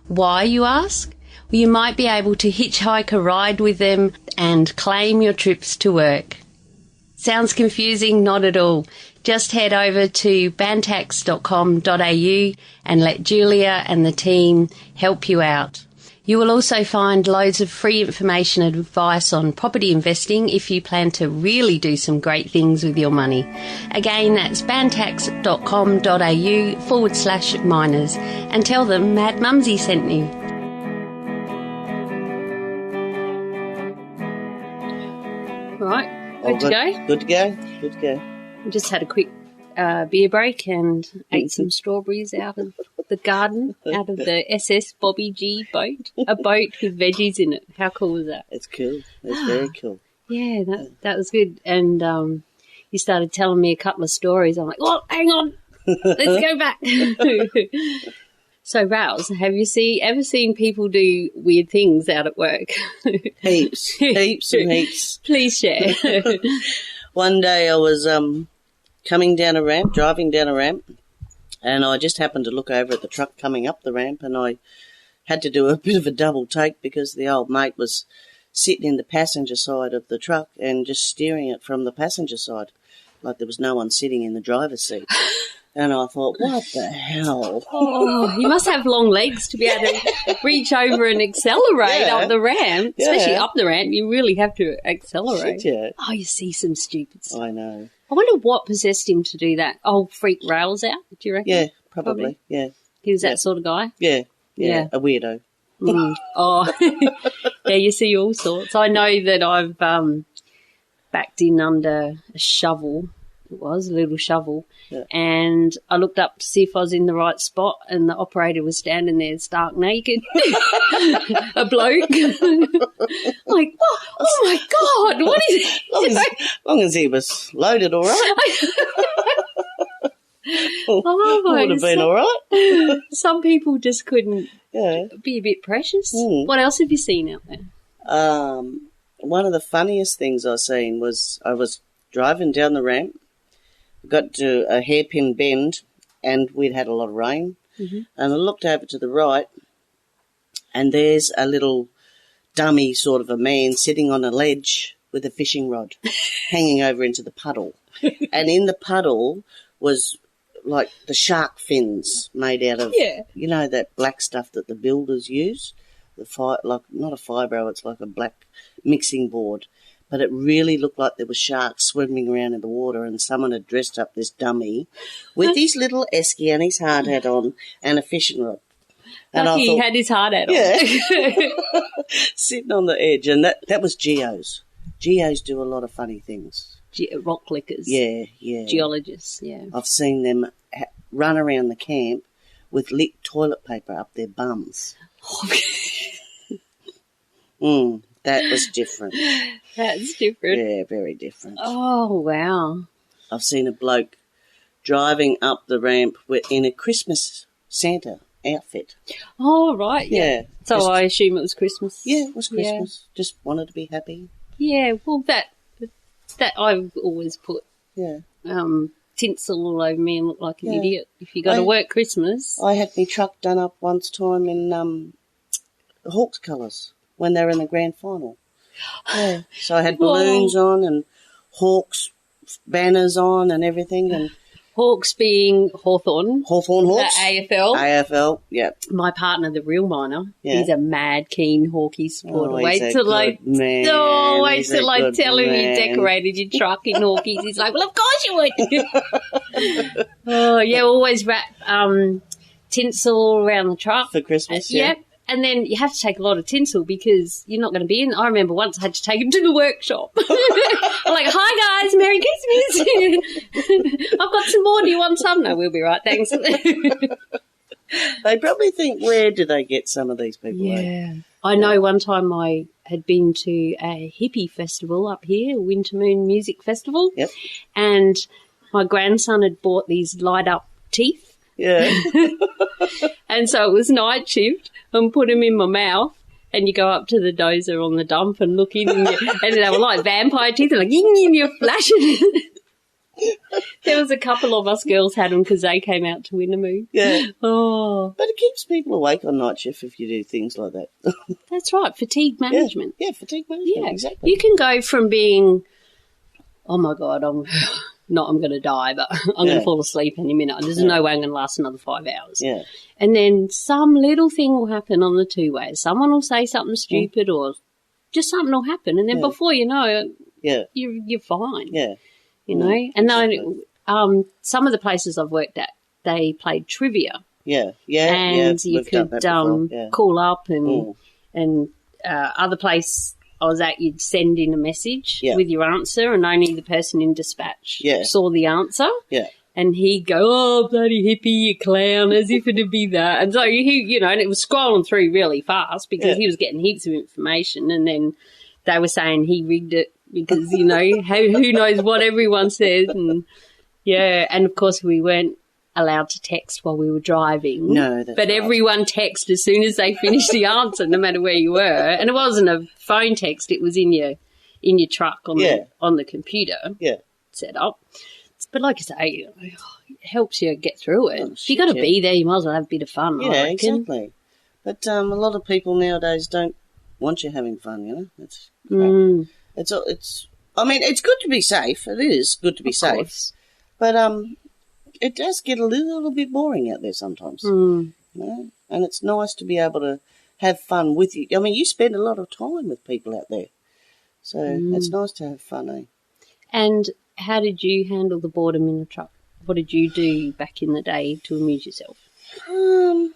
Why, you ask? Well, you might be able to hitchhike a ride with them and claim your trips to work. Sounds confusing? Not at all. Just head over to bantax.com.au and let Julia and the team help you out. You will also find loads of free information and advice on property investing if you plan to really do some great things with your money. Again, that's bantax.com.au/miners and tell them Mad Mumsy sent you. Right, Good to go? Good to go. Good to go. We just had a quick beer break and ate some strawberries out of the garden, out of the SS Bobby G boat. A boat with veggies in it. How cool was that? It's cool. It's very cool. Yeah, that was good. And you started telling me a couple of stories. I'm like, oh, hang on. Let's go back. So, Rayls, have you ever seen people do weird things out at work? Heaps and heaps. Please share. One day I was driving down a ramp, and I just happened to look over at the truck coming up the ramp, and I had to do a bit of a double take because the old mate was sitting in the passenger side of the truck and just steering it from the passenger side, like there was no one sitting in the driver's seat. And I thought, what the hell? Oh, you must have long legs to be able to reach over and accelerate up the ramp. Yeah. Especially up the ramp, you really have to accelerate. Yeah. Oh, you see some stupid stuff. I know. I wonder what possessed him to do that. Oh, freak Rayls out, do you reckon? Yeah, probably. Yeah. He was that sort of guy? Yeah. Yeah. A weirdo. Oh, yeah, you see all sorts. I know that I've backed in under a shovel. It was a little shovel. Yeah. And I looked up to see if I was in the right spot, and the operator was standing there stark naked. A bloke. Like, oh my God, what is it? As long as he was loaded all right. Would have been all right. Some people just couldn't be a bit precious. What else have you seen out there? One of the funniest things I seen was I was driving down the ramp, got to a hairpin bend, and we'd had a lot of rain. Mm-hmm. And I looked over to the right, and there's a little dummy sort of a man sitting on a ledge with a fishing rod hanging over into the puddle. And in the puddle was like the shark fins made out of, you know, that black stuff that the builders use? Like not a fibro, it's like a black mixing board. But it really looked like there were sharks swimming around in the water, and someone had dressed up this dummy with his little esky and his hard hat on and a fishing rod. And Lucky he had his hard hat on. Yeah. Sitting on the edge. And that was geos. Geos do a lot of funny things. Rock clickers. Yeah, yeah. Geologists, yeah. I've seen them run around the camp with lit toilet paper up their bums. That was different. That's different. Yeah, very different. Oh, wow. I've seen a bloke driving up the ramp in a Christmas Santa outfit. Oh, right. Yeah. So I assume it was Christmas. Yeah, it was Christmas. Yeah. Just wanted to be happy. Yeah, well, that I've always put tinsel all over me and look like an idiot if you got to work Christmas. I had my truck done up once time in Hawks colours when they were in the grand final. Yeah. So I had balloons on and Hawks banners on and everything. And Hawks being Hawthorn. Hawthorn Hawks. The AFL. AFL, yeah. My partner, the real miner, he's a mad, keen Hawkie supporter. Wait till I tell him you decorated your truck in Hawkies. He's like, well, of course you would. Oh, yeah, always wrap tinsel around the truck. For Christmas, Yep. And then you have to take a lot of tinsel because you're not going to be in. I remember once I had to take him to the workshop. I'm like, hi, guys, Merry Christmas. I've got some more. Do you want some? No, we'll be right, thanks. They probably think, where do they get some of these people? Yeah. I know one time I had been to a hippie festival up here, Winter Moon Music Festival. Yep. And my grandson had bought these light-up teeth. Yeah. And so it was night shift and put them in my mouth, and you go up to the dozer on the dump and look in and they were like vampire teeth, and like, you're flashing. There was a couple of us girls had them because they came out to Wintermoon. Yeah. Oh. But it keeps people awake on night shift if you do things like that. That's right, fatigue management. Yeah, fatigue management, exactly. You can go from being, oh my God, I'm going to die, but I'm going to fall asleep any minute. There's no way I'm going to last another 5 hours. Yeah. And then some little thing will happen on the two-way. Someone will say something stupid or just something will happen. And then before you know it, you're fine. Yeah. You know? And then some of the places I've worked at, they played trivia. Yeah. Yeah. And you could cool up and other place I was at, you'd send in a message with your answer, and only the person in dispatch saw the answer. Yeah. And he'd go, oh, bloody hippie, you clown, as if it'd be that. And so he, you know, and it was scrolling through really fast because he was getting heaps of information, and then they were saying he rigged it because, you know, who knows what everyone says. And, and of course we weren't allowed to text while we were driving. No, that's but everyone texted as soon as they finished the answer, no matter where you were. And it wasn't a phone text; it was in your truck on the computer set up. But like I say, you know, it helps you get through it. If you got to be there, you might as well have a bit of fun. Yeah, exactly. But a lot of people nowadays don't want you having fun. You know, it's. I mean, it's good to be safe. It is good to be safe, but it does get a little bit boring out there sometimes. You know, and it's nice to be able to have fun with you. I mean, you spend a lot of time with people out there, so it's nice to have fun, eh? And how did you handle the boredom in the truck? What did you do back in the day to amuse yourself? A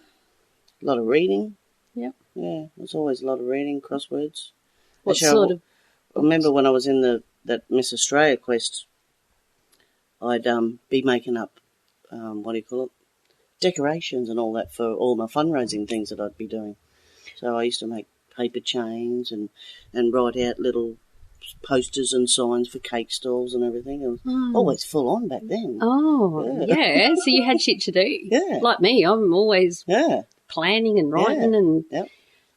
lot of reading. Yep. Yeah, there's always a lot of reading, crosswords. What sort of? I remember when I was in that Miss Australia quest, I'd be making up, decorations and all that for all my fundraising things that I'd be doing. So I used to make paper chains and write out little posters and signs for cake stalls and everything. It was always full on back then. Oh, yeah. So you had shit to do. Yeah. Like me, I'm always planning and writing and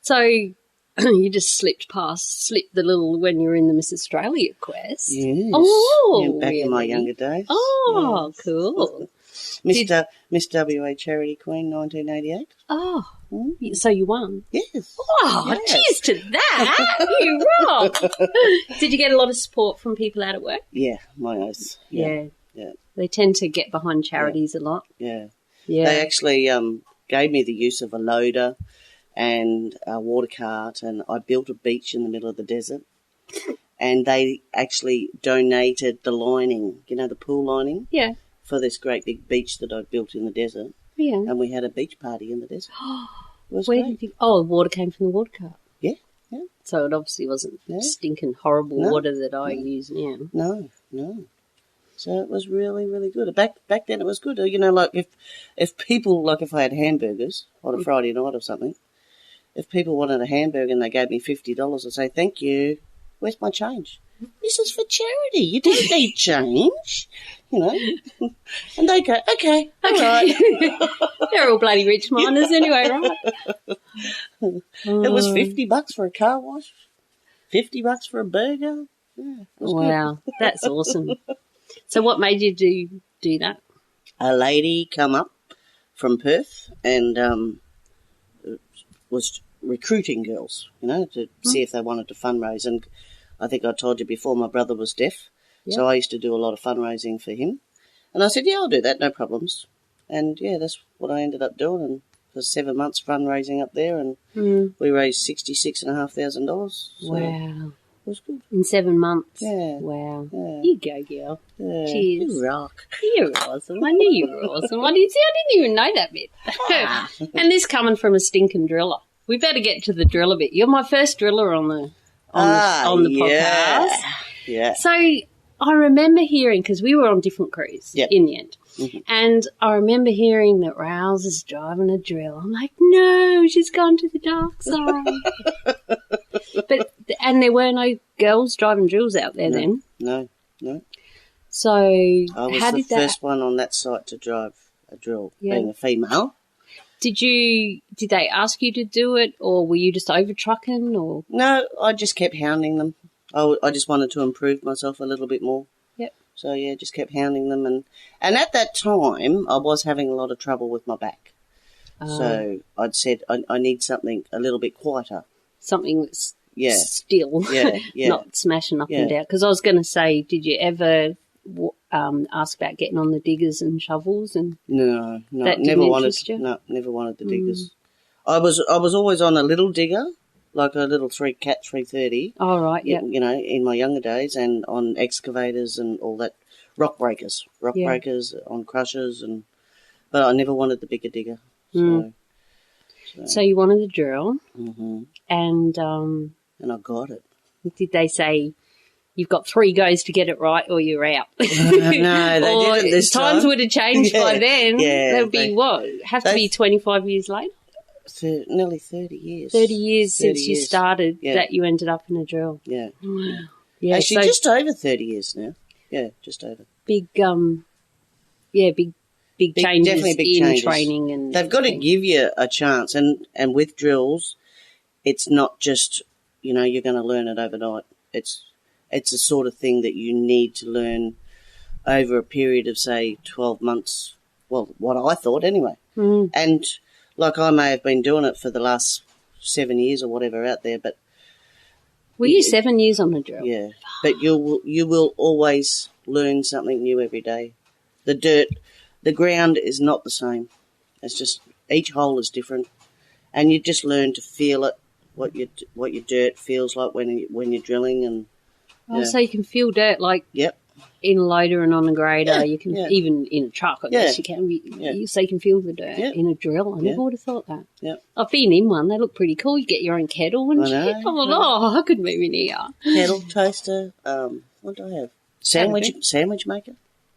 so you just slipped the little when you were in the Miss Australia quest. Yes. Oh, back in my younger days. Oh, cool. Miss WA Charity Queen 1988. Oh, so you won? Yes. Oh, cheers to that. You rock. Did you get a lot of support from people out at work? Yeah, my oath. Yeah. They tend to get behind charities a lot. Yeah. They actually gave me the use of a loader and a water cart, and I built a beach in the middle of the desert. And they actually donated the lining, you know, the pool lining? Yeah. For this great big beach that I built in the desert. Yeah. And we had a beach party in the desert. Where did you? Oh, water came from the water cart. Yeah. So it obviously wasn't stinking horrible water that I use now. No. So it was really, really good. Back then it was good. You know, like if people, like if I had hamburgers on a Friday night or something, if people wanted a hamburger and they gave me $50, I'd say, thank you. Where's my change? This is for charity. You don't need change, you know. And they go, okay, all right. They're all bloody rich miners anyway, right? It was $50 for a car wash, $50 for a burger. Yeah, wow, that's awesome. So what made you do that? A lady come up from Perth and was recruiting girls, you know, to see if they wanted to fundraise. And I think I told you before, my brother was deaf, so I used to do a lot of fundraising for him. And I said, yeah, I'll do that, no problems. And, yeah, that's what I ended up doing. And for 7 months fundraising up there, and we raised $66,500. So wow. It was good. In 7 months? Yeah. Wow. Yeah. You go, girl. Yeah. Cheers. You rock. You're awesome. I knew you were awesome. I didn't even know that bit. And this coming from a stinking driller. We better get to the drill a bit. You're my first driller on the podcast. Yeah. So I remember hearing, because we were on different crews in the end, and I remember hearing that Rayls is driving a drill. I'm like, no, she's gone to the dark side. And there were no girls driving drills out there then? No. So I was how the did first one on that site to drive a drill, being a female. Did they ask you to do it, or were you just over trucking, or? No, I just kept hounding them. I just wanted to improve myself a little bit more. Yep. So yeah, just kept hounding them, and at that time I was having a lot of trouble with my back. So I'd said I need something a little bit quieter. Something that's still, not smashing up and down. Because I was going to say, did you ever ask about getting on the diggers and shovels? And no, never wanted the diggers. I was always on a little digger, like a little Cat 330. Oh right, yeah. You know, in my younger days, and on excavators and all that, rock breakers on crushers, but I never wanted the bigger digger. So you wanted the drill, and and I got it. Did they say, you've got 3 goes to get it right or you're out? No, they didn't this time. Times would have changed by then. Yeah. That would be what? Have to be 25 years later? Nearly 30 years. 30 years since you started that you ended up in a drill. Yeah. Wow. Yeah, actually, just over 30 years now. Yeah, just over. Big changes definitely big in changes. Training. And they've got to give you a chance. And with drills, it's not just, you're going to learn it overnight. It's the sort of thing that you need to learn over a period of, say, 12 months. Well, what I thought anyway. Mm. And like I may have been doing it for the last 7 years or whatever out there, but were you 7 years on the drill? Yeah, but you will always learn something new every day. The ground is not the same. It's just each hole is different, and you just learn to feel it, what your dirt feels like when you're drilling, and so you can feel dirt like in a loader and on a grader. You can even in a truck. I guess you can. So you can feel the dirt in a drill. I never would have thought that. Yeah. I've been in one. They look pretty cool. You get your own kettle and shit. I could move in here. Kettle, toaster. What do I have? Sandwich maker.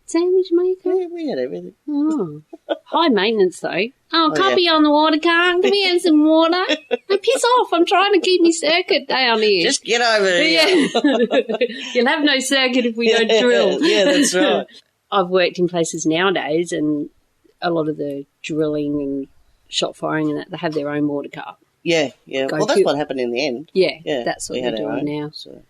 Sandwich maker? Yeah, we had everything. Oh. High maintenance, though. Can't be on the water car. Can we have some water? No, piss off. I'm trying to keep my circuit down here. Just get over here. You'll have no circuit if we don't drill. Yeah, that's right. I've worked in places nowadays, and a lot of the drilling and shot firing and that, they have their own water car. Yeah. Well, that's what happened in the end. Yeah, that's what they're doing now. So.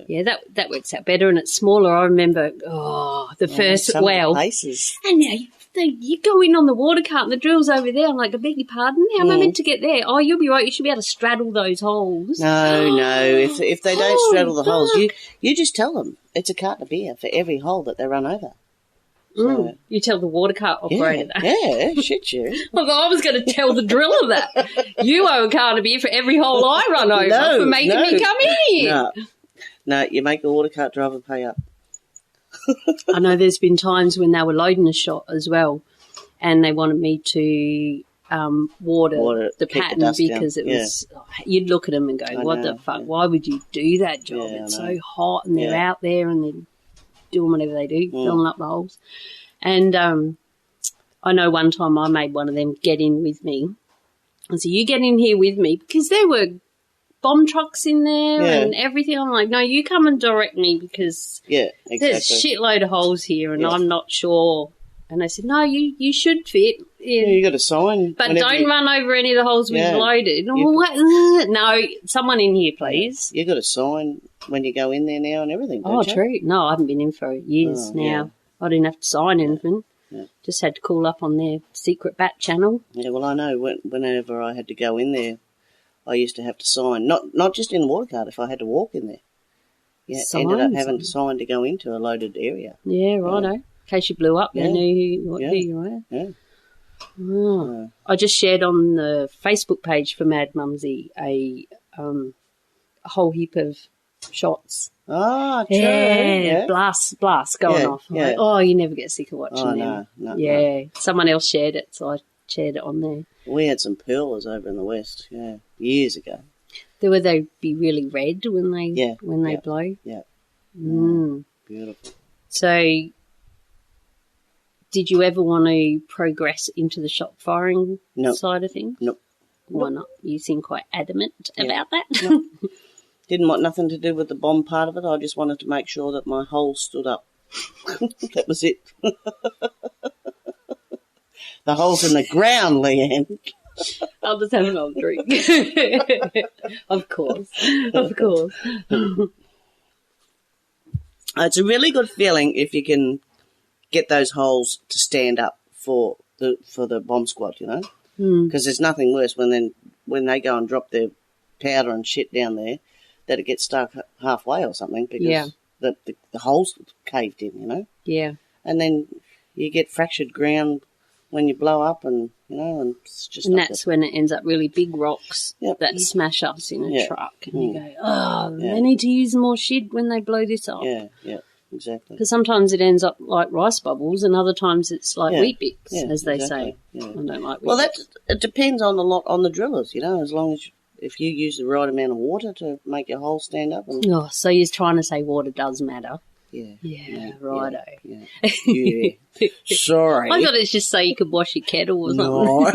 Yeah, that works out better, and it's smaller. I remember, the first places. And now you go in on the water cart and the drill's over there. I'm like, I beg your pardon, how am I meant to get there? Oh, you'll be right. You should be able to straddle those holes. No. If they don't straddle the holes, you just tell them it's a carton of beer for every hole that they run over. So, you tell the water cart operator that. Yeah, shit you. I was going to tell the driller that. You owe a carton of beer for every hole I run over for making me come in here. No, you make the water cart driver pay up. I know there's been times when they were loading a shot as well, and they wanted me to water the pattern because it was. You'd look at them and go, "What the fuck? Why would you do that job? It's so hot, and they're out there and they're doing whatever they do, filling up the holes." And I know one time I made one of them get in with me. I said, "You get in here with me," because there were bomb trucks in there and everything. I'm like, no, you come and direct me because there's a shitload of holes here and I'm not sure. And they said, no, you should fit. Yeah, you got to sign. But don't run over any of the holes we've loaded. No, someone in here, please. You got to sign when you go in there now and everything, don't you? True. No, I haven't been in for years now. Yeah. I didn't have to sign anything. Yeah. Just had to call up on their secret bat channel. Yeah, well, I know whenever I had to go in there, I used to have to sign, not just in the water cart, if I had to walk in there. Yeah, ended up having to sign to go into a loaded area. Yeah, righto. In case you blew up, they knew who you were. Yeah. Oh. I just shared on the Facebook page for Mad Mumsy a whole heap of shots. Oh, true. Yeah. Blast going off. Like, you never get sick of watching them. No. Someone else shared it, so I shared it on there. We had some pearlers over in the west, years ago. Would they be really red when they blow? Yeah. Beautiful. So, did you ever want to progress into the shot firing side of things? Nope. Why not? You seem quite adamant about that. Nope. Didn't want nothing to do with the bomb part of it. I just wanted to make sure that my hole stood up. That was it. The hole's in the ground, Leanne. I'll just have another drink. Of course. It's a really good feeling if you can get those holes to stand up for the bomb squad, because there's nothing worse when they go and drop their powder and shit down there that it gets stuck halfway or something because the hole's caved in, Yeah. And then you get fractured ground when you blow up and it's just... And that's when it ends up really big rocks that smash us in a truck. And you go, they need to use more shit when they blow this up. Yeah, exactly. Because sometimes it ends up like rice bubbles and other times it's like wheat bix, as they say. Yeah. I don't like wheat bix. It depends on the drillers, as long as if you use the right amount of water to make your hole stand up. And Oh, so you're trying to say water does matter. yeah. Yeah, righto. Yeah. Yeah. Sorry. I thought it's just so you could wash your kettle or something. No.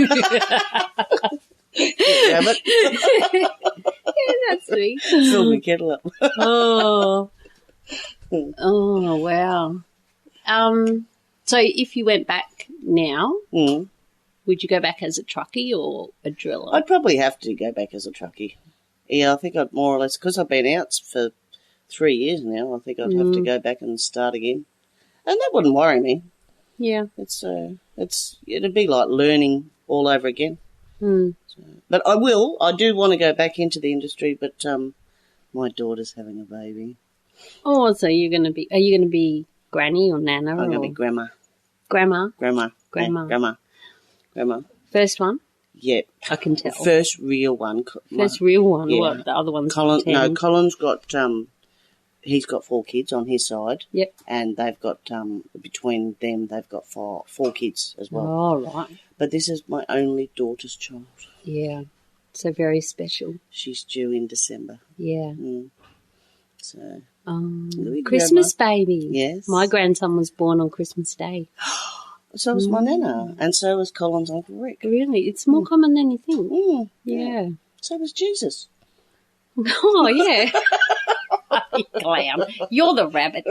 Damn it. Yeah, that's sweet. Fill my kettle up. Oh. Oh, wow. So if you went back now, would you go back as a truckie or a driller? I'd probably have to go back as a truckie. Yeah, I think I'd more or less, because I've been out for 3 years now, I think I'd have to go back and start again. And that wouldn't worry me. Yeah. It'd be like learning all over again. Mm. So, but I do want to go back into the industry, but my daughter's having a baby. Oh, so are you going to be granny or nana? I'm going to be grandma. Grandma? Grandma. Grandma. Yeah, grandma. First one? Yeah. I can tell. First real one. First real one? Yeah. What, the other one's Colin's got, he's got 4 kids on his side. Yep. And they've got, between them, they've got 4 kids as well. Oh, right. But this is my only daughter's child. Yeah. So very special. She's due in December. Yeah. So... Christmas baby. Yes. My grandson was born on Christmas Day. So was my nana, and so was Colin's Uncle Rick. Really? It's more common than you think. Yeah. So was Jesus. Oh, yeah. You clown. You're the rabbit.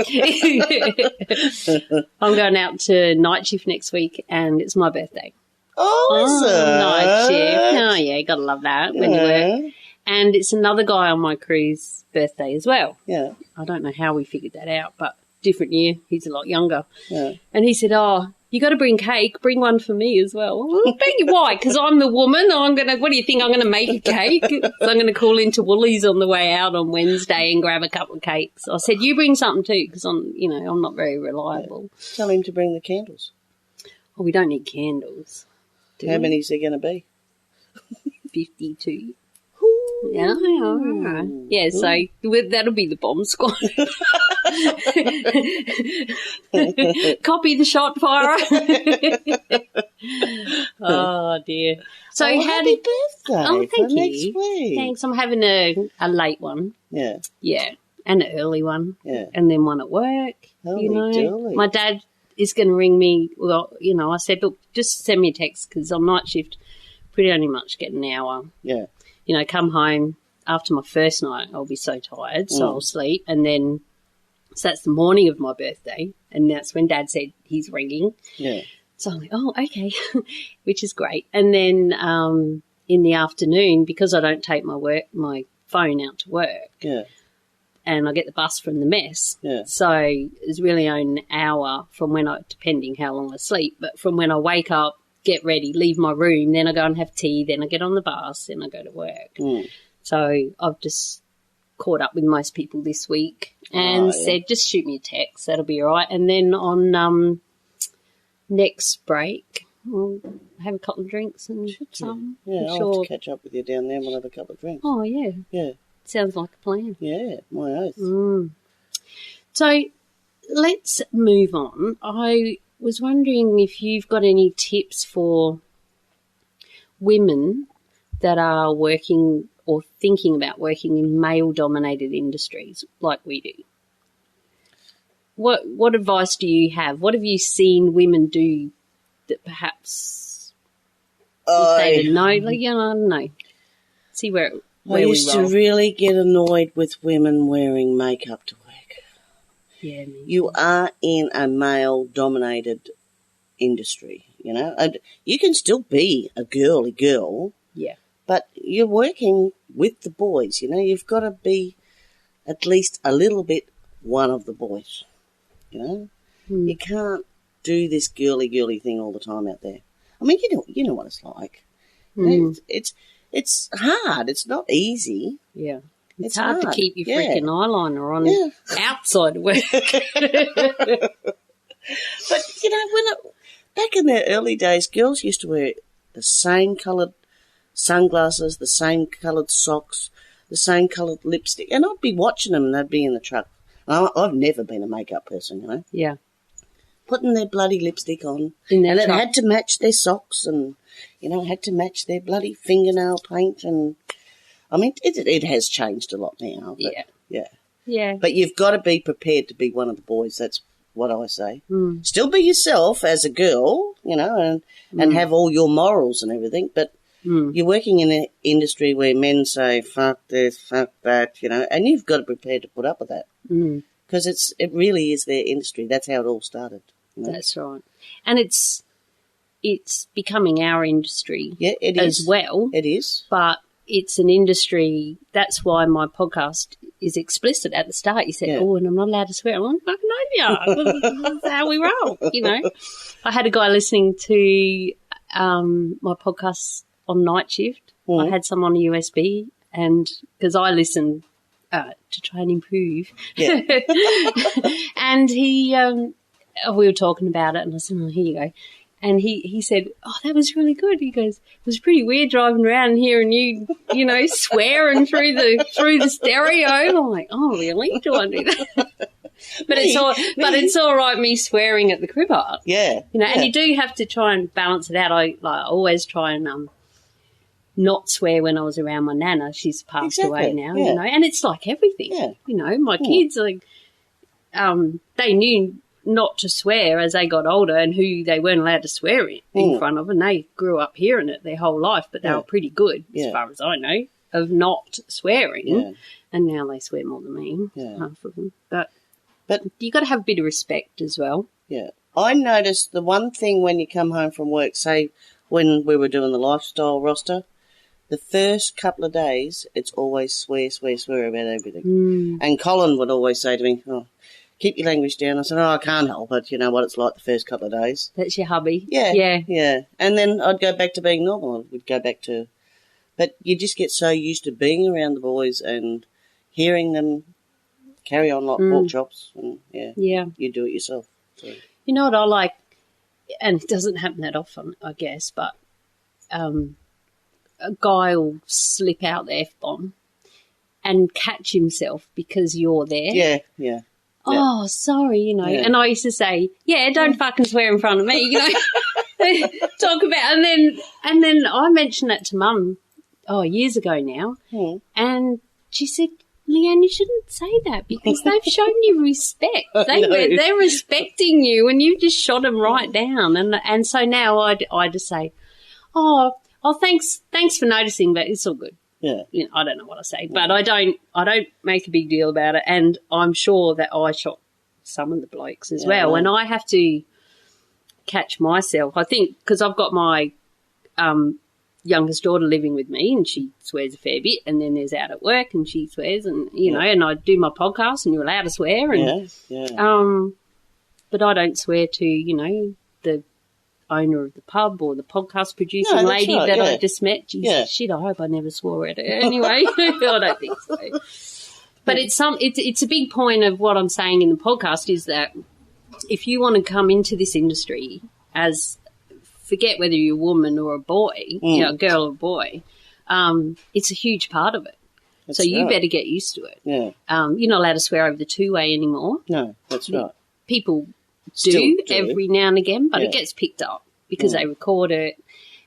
I'm going out to night shift next week, and it's my birthday. Oh, is it? Night shift. Oh, yeah, got to love that when you work. And it's another guy on my crew's birthday as well. Yeah. I don't know how we figured that out, but different year. He's a lot younger. Yeah. And he said, oh, you got to bring cake. Bring one for me as well. Well, thank you. Why? Because I'm the woman. What do you think? I'm going to make a cake? So I'm going to call into Woolies on the way out on Wednesday and grab a couple of cakes. I said, you bring something too, because I'm not very reliable. Yeah. Tell him to bring the candles. Oh, we don't need candles. How many is there going to be? 52. Yeah. Yeah, so that'll be the bomb squad. Copy the shot, fire. Oh, dear. So happy birthday. Oh, thank you. Next week. Thanks. I'm having a late one. Yeah. Yeah, and an early one. Yeah. And then one at work. Holy dooly. My dad is going to ring me. Well, I said, look, just send me a text because on night shift, pretty only much get an hour. Yeah. Come home after my first night, I'll be so tired, so I'll sleep. And then, so that's the morning of my birthday, and that's when Dad said he's ringing. Yeah. So I'm like, oh, okay, which is great. And then in the afternoon, because I don't take my phone out to work, and I get the bus from the mess, so it's really only an hour from depending how long I sleep, but from when I wake up, get ready, leave my room, then I go and have tea, then I get on the bus, then I go to work. So I've just caught up with most people this week and said, just shoot me a text, that'll be all right. And then on next break, we'll have a couple of drinks and some. Yeah, I'll have to catch up with you down there and we'll have a couple of drinks. Oh, yeah. Yeah. Sounds like a plan. Yeah, my oath. So let's move on. I was wondering if you've got any tips for women that are working or thinking about working in male-dominated industries like we do. What advice do you have? What have you seen women do that perhaps they didn't know? Like, I don't know. See where I used to really get annoyed with women wearing makeup to work. Yeah, you are in a male-dominated industry, You can still be a girly girl. Yeah. But you're working with the boys, You've got to be at least a little bit one of the boys, You can't do this girly thing all the time out there. I mean, you know what it's like. It's hard. It's not easy. Yeah. It's hard to keep your freaking eyeliner on outside of work. But, back in the early days, girls used to wear the same coloured sunglasses, the same coloured socks, the same coloured lipstick. And I'd be watching them and they'd be in the truck. I've never been a makeup person, Yeah. Putting their bloody lipstick on. In their and truck. it had to match their socks and, had to match their bloody fingernail paint and... I mean, it has changed a lot now. But, yeah. Yeah. But you've got to be prepared to be one of the boys. That's what I say. Still be yourself as a girl, you know, and have all your morals and everything. But you're working in an industry where men say, fuck this, fuck that, you know, and you've got to be prepared to put up with that. Because it really is their industry. That's how it all started. You know? That's right. And it's becoming our industry it as is. well. It is. But it's an industry, that's why my podcast is explicit at the start. You said, and I'm not allowed to swear. I'm like, fucking know. This is how we roll, you know. I had a guy listening to my podcast on night shift. I had some on a USB, and because I listen to try and improve. Yeah. And we were talking about it, and I said, here you go. And he said, that was really good. He goes, it was pretty weird driving around and hearing you, you know, swearing through the stereo. And I'm like, really? Do I do that? But it's all right, me swearing at the cribber. Yeah. You know, and you do have to try and balance it out. I always try and not swear when I was around my nana. She's passed away now, you know. And it's like everything. Yeah. You know, my kids, like, they knew not to swear as they got older and who they weren't allowed to swear in front of, and they grew up hearing it their whole life, but they were pretty good, as far as I know, of not swearing, and now they swear more than me, half of them. But you got to have a bit of respect as well. Yeah. I noticed the one thing when you come home from work, say when we were doing the lifestyle roster, the first couple of days, it's always swear about everything. And Colin would always say to me, keep your language down. I said, I can't help it. You know what it's like the first couple of days. That's your hubby. Yeah. And then I'd go back to being normal. We'd go back to... But you just get so used to being around the boys and hearing them carry on like pork chops. And, you do it yourself. So. You know what I like, and it doesn't happen that often, I guess, but a guy will slip out the F-bomb and catch himself because you're there. Yeah. Oh, sorry, you know. Yeah. And I used to say, don't fucking swear in front of me, you know. Talk about, and then I mentioned that to Mum, years ago now, and she said, Leanne, you shouldn't say that because they've shown you respect. They're respecting you, and you just shot them right down. And so now I just say, thanks for noticing, but it's all good. Yeah. You know, I don't know what I say, but I don't make a big deal about it, and I'm sure that I shot some of the blokes as well, and I have to catch myself. I think because I've got my youngest daughter living with me, and she swears a fair bit, and then there's out at work and she swears, and you know, and I do my podcast and you're allowed to swear, and but I don't swear to, you know, the owner of the pub or the podcast producing lady that I just met. Jesus, shit, I hope I never swore at her anyway. I don't think so. But it's a big point of what I'm saying in the podcast is that if you want to come into this industry as, forget whether you're a woman or a boy, you know, a girl or a boy, it's a huge part of it. That's you better get used to it. Yeah. You're not allowed to swear over the two-way anymore. No, that's right. People do every now and again, but it gets picked up because they record it,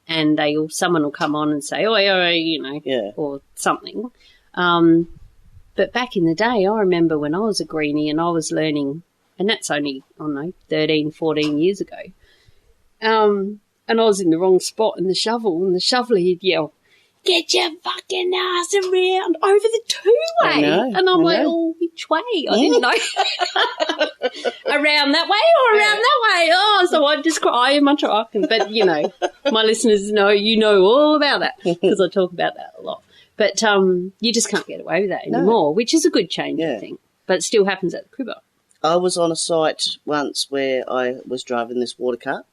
and someone will come on and say, you know, or something. But back in the day, I remember when I was a greenie and I was learning, and that's only, 13, 14 years ago, and I was in the wrong spot in the shovel, and the shoveler, he'd yell, "Get your fucking ass around over the two-way." And I'm like, which way? I didn't know. Around that way or around that way? So I'd just cry in my truck. But, you know, my listeners know you know all about that because I talk about that a lot. But you just can't get away with that anymore, which is a good change, I think. But it still happens at the cribber. I was on a site once where I was driving this water cart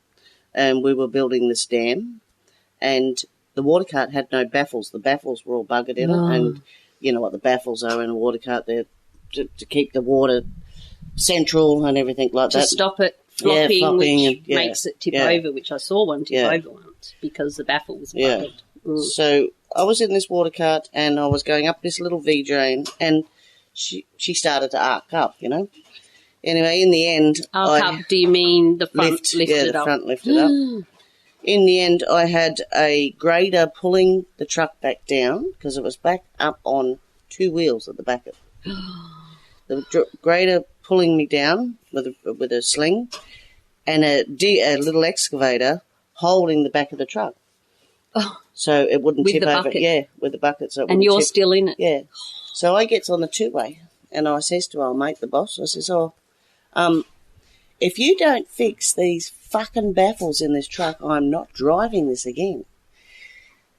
and we were building this dam, and the water cart had no baffles. The baffles were all buggered in it, and you know what the baffles are in a water cart. They're to keep the water central and everything like that. To stop it flopping, which makes it tip over, which I saw one tip over once because the baffle was buggered. So I was in this water cart and I was going up this little V drain, and she started to arc up, you know. Anyway, in the end... Arc up, do you mean the front lifted up? Yeah, the front lifted up. in the end, I had a grader pulling the truck back down because it was back up on 2 wheels at the back of it. The grader pulling me down with a sling and a little excavator holding the back of the truck. Oh, so it wouldn't tip over. Bucket. Yeah, with the bucket. So and you're still in it. Yeah. So I gets on the 2-way and I says to our mate, the boss, I says, if you don't fix these fucking baffles in this truck, I'm not driving this again.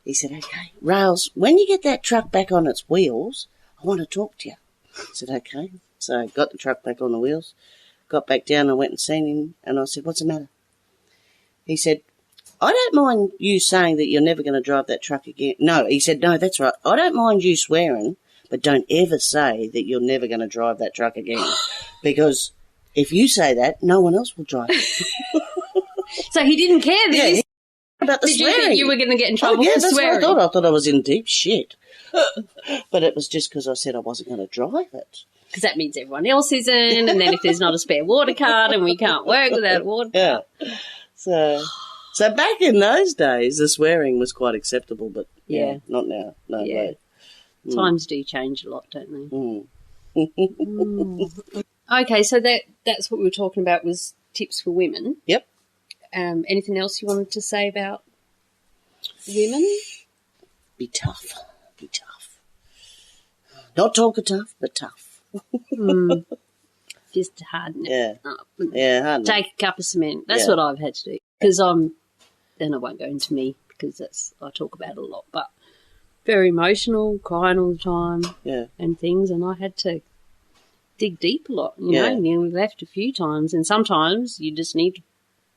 He said, okay. Rayls, when you get that truck back on its wheels, I want to talk to you. I said, okay. So I got the truck back on the wheels, got back down and went and seen him, and I said, what's the matter? He said, I don't mind you saying that you're never going to drive that truck again. No, he said, no, that's right. I don't mind you swearing, but don't ever say that you're never going to drive that truck again because if you say that, no one else will drive it. So he didn't care that about the Did swearing. you think you were going to get in trouble yeah, for that's swearing? what I thought. I thought I was in deep shit. But it was just because I said I wasn't going to drive it. Because that means everyone else isn't, and then if there's not a spare water card and we can't work without a water card. Yeah. So back in those days, the swearing was quite acceptable, but not now. No way. Times do change a lot, don't they? Mm. Okay, so that's what we were talking about was tips for women. Yep. Anything else you wanted to say about women? Be tough. Be tough. Not talkative, but tough. Just harden it Yeah. up. Yeah, harden Take a cup of cement. That's what I've had to do. Because then I won't go into me because I talk about it a lot, but very emotional, crying all the time and things, and I had to dig deep a lot, you know, nearly left a few times, and sometimes you just need to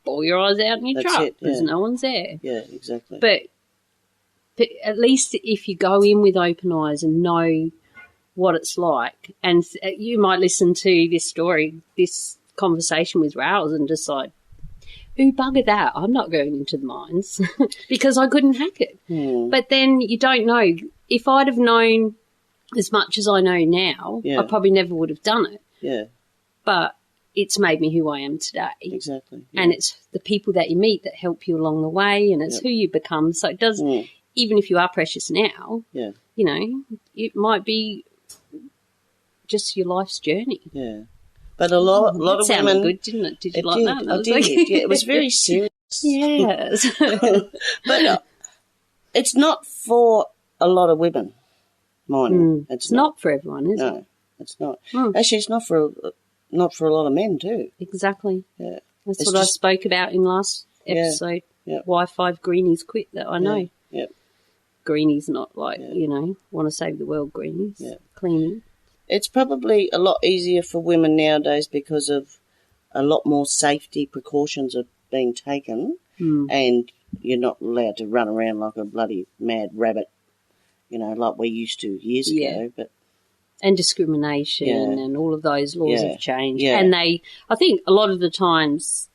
bawl your eyes out in your truck because no one's there. Yeah, exactly. But at least if you go in with open eyes and know what it's like, and you might listen to this story, this conversation with Rayls and decide, ooh, bugger that, I'm not going into the mines because I couldn't hack it. But then you don't know. If I'd have known as much as I know now, I probably never would have done it. Yeah. But it's made me who I am today. Exactly. Yeah. And it's the people that you meet that help you along the way, and it's who you become. So it does, even if you are precious now, you know, it might be just your life's journey. Yeah. But a lot of women... That sounded good, didn't it? Did you like that? I did. Yeah, it was very serious. Yes. But it's not for a lot of women, mining. It's not for everyone, is it? No, it's not. Actually, it's not for a lot of men too. Exactly. Yeah. That's what I spoke about in last episode. Yeah. Why 5 greenies quit, that I know. Yeah. Greenies, not like, you know, want to save the world greenies. Yeah. Cleaning. It's probably a lot easier for women nowadays because of a lot more safety precautions are being taken and you're not allowed to run around like a bloody mad rabbit, you know, like we used to years ago. And discrimination and all of those laws have changed. Yeah. And I think a lot of the times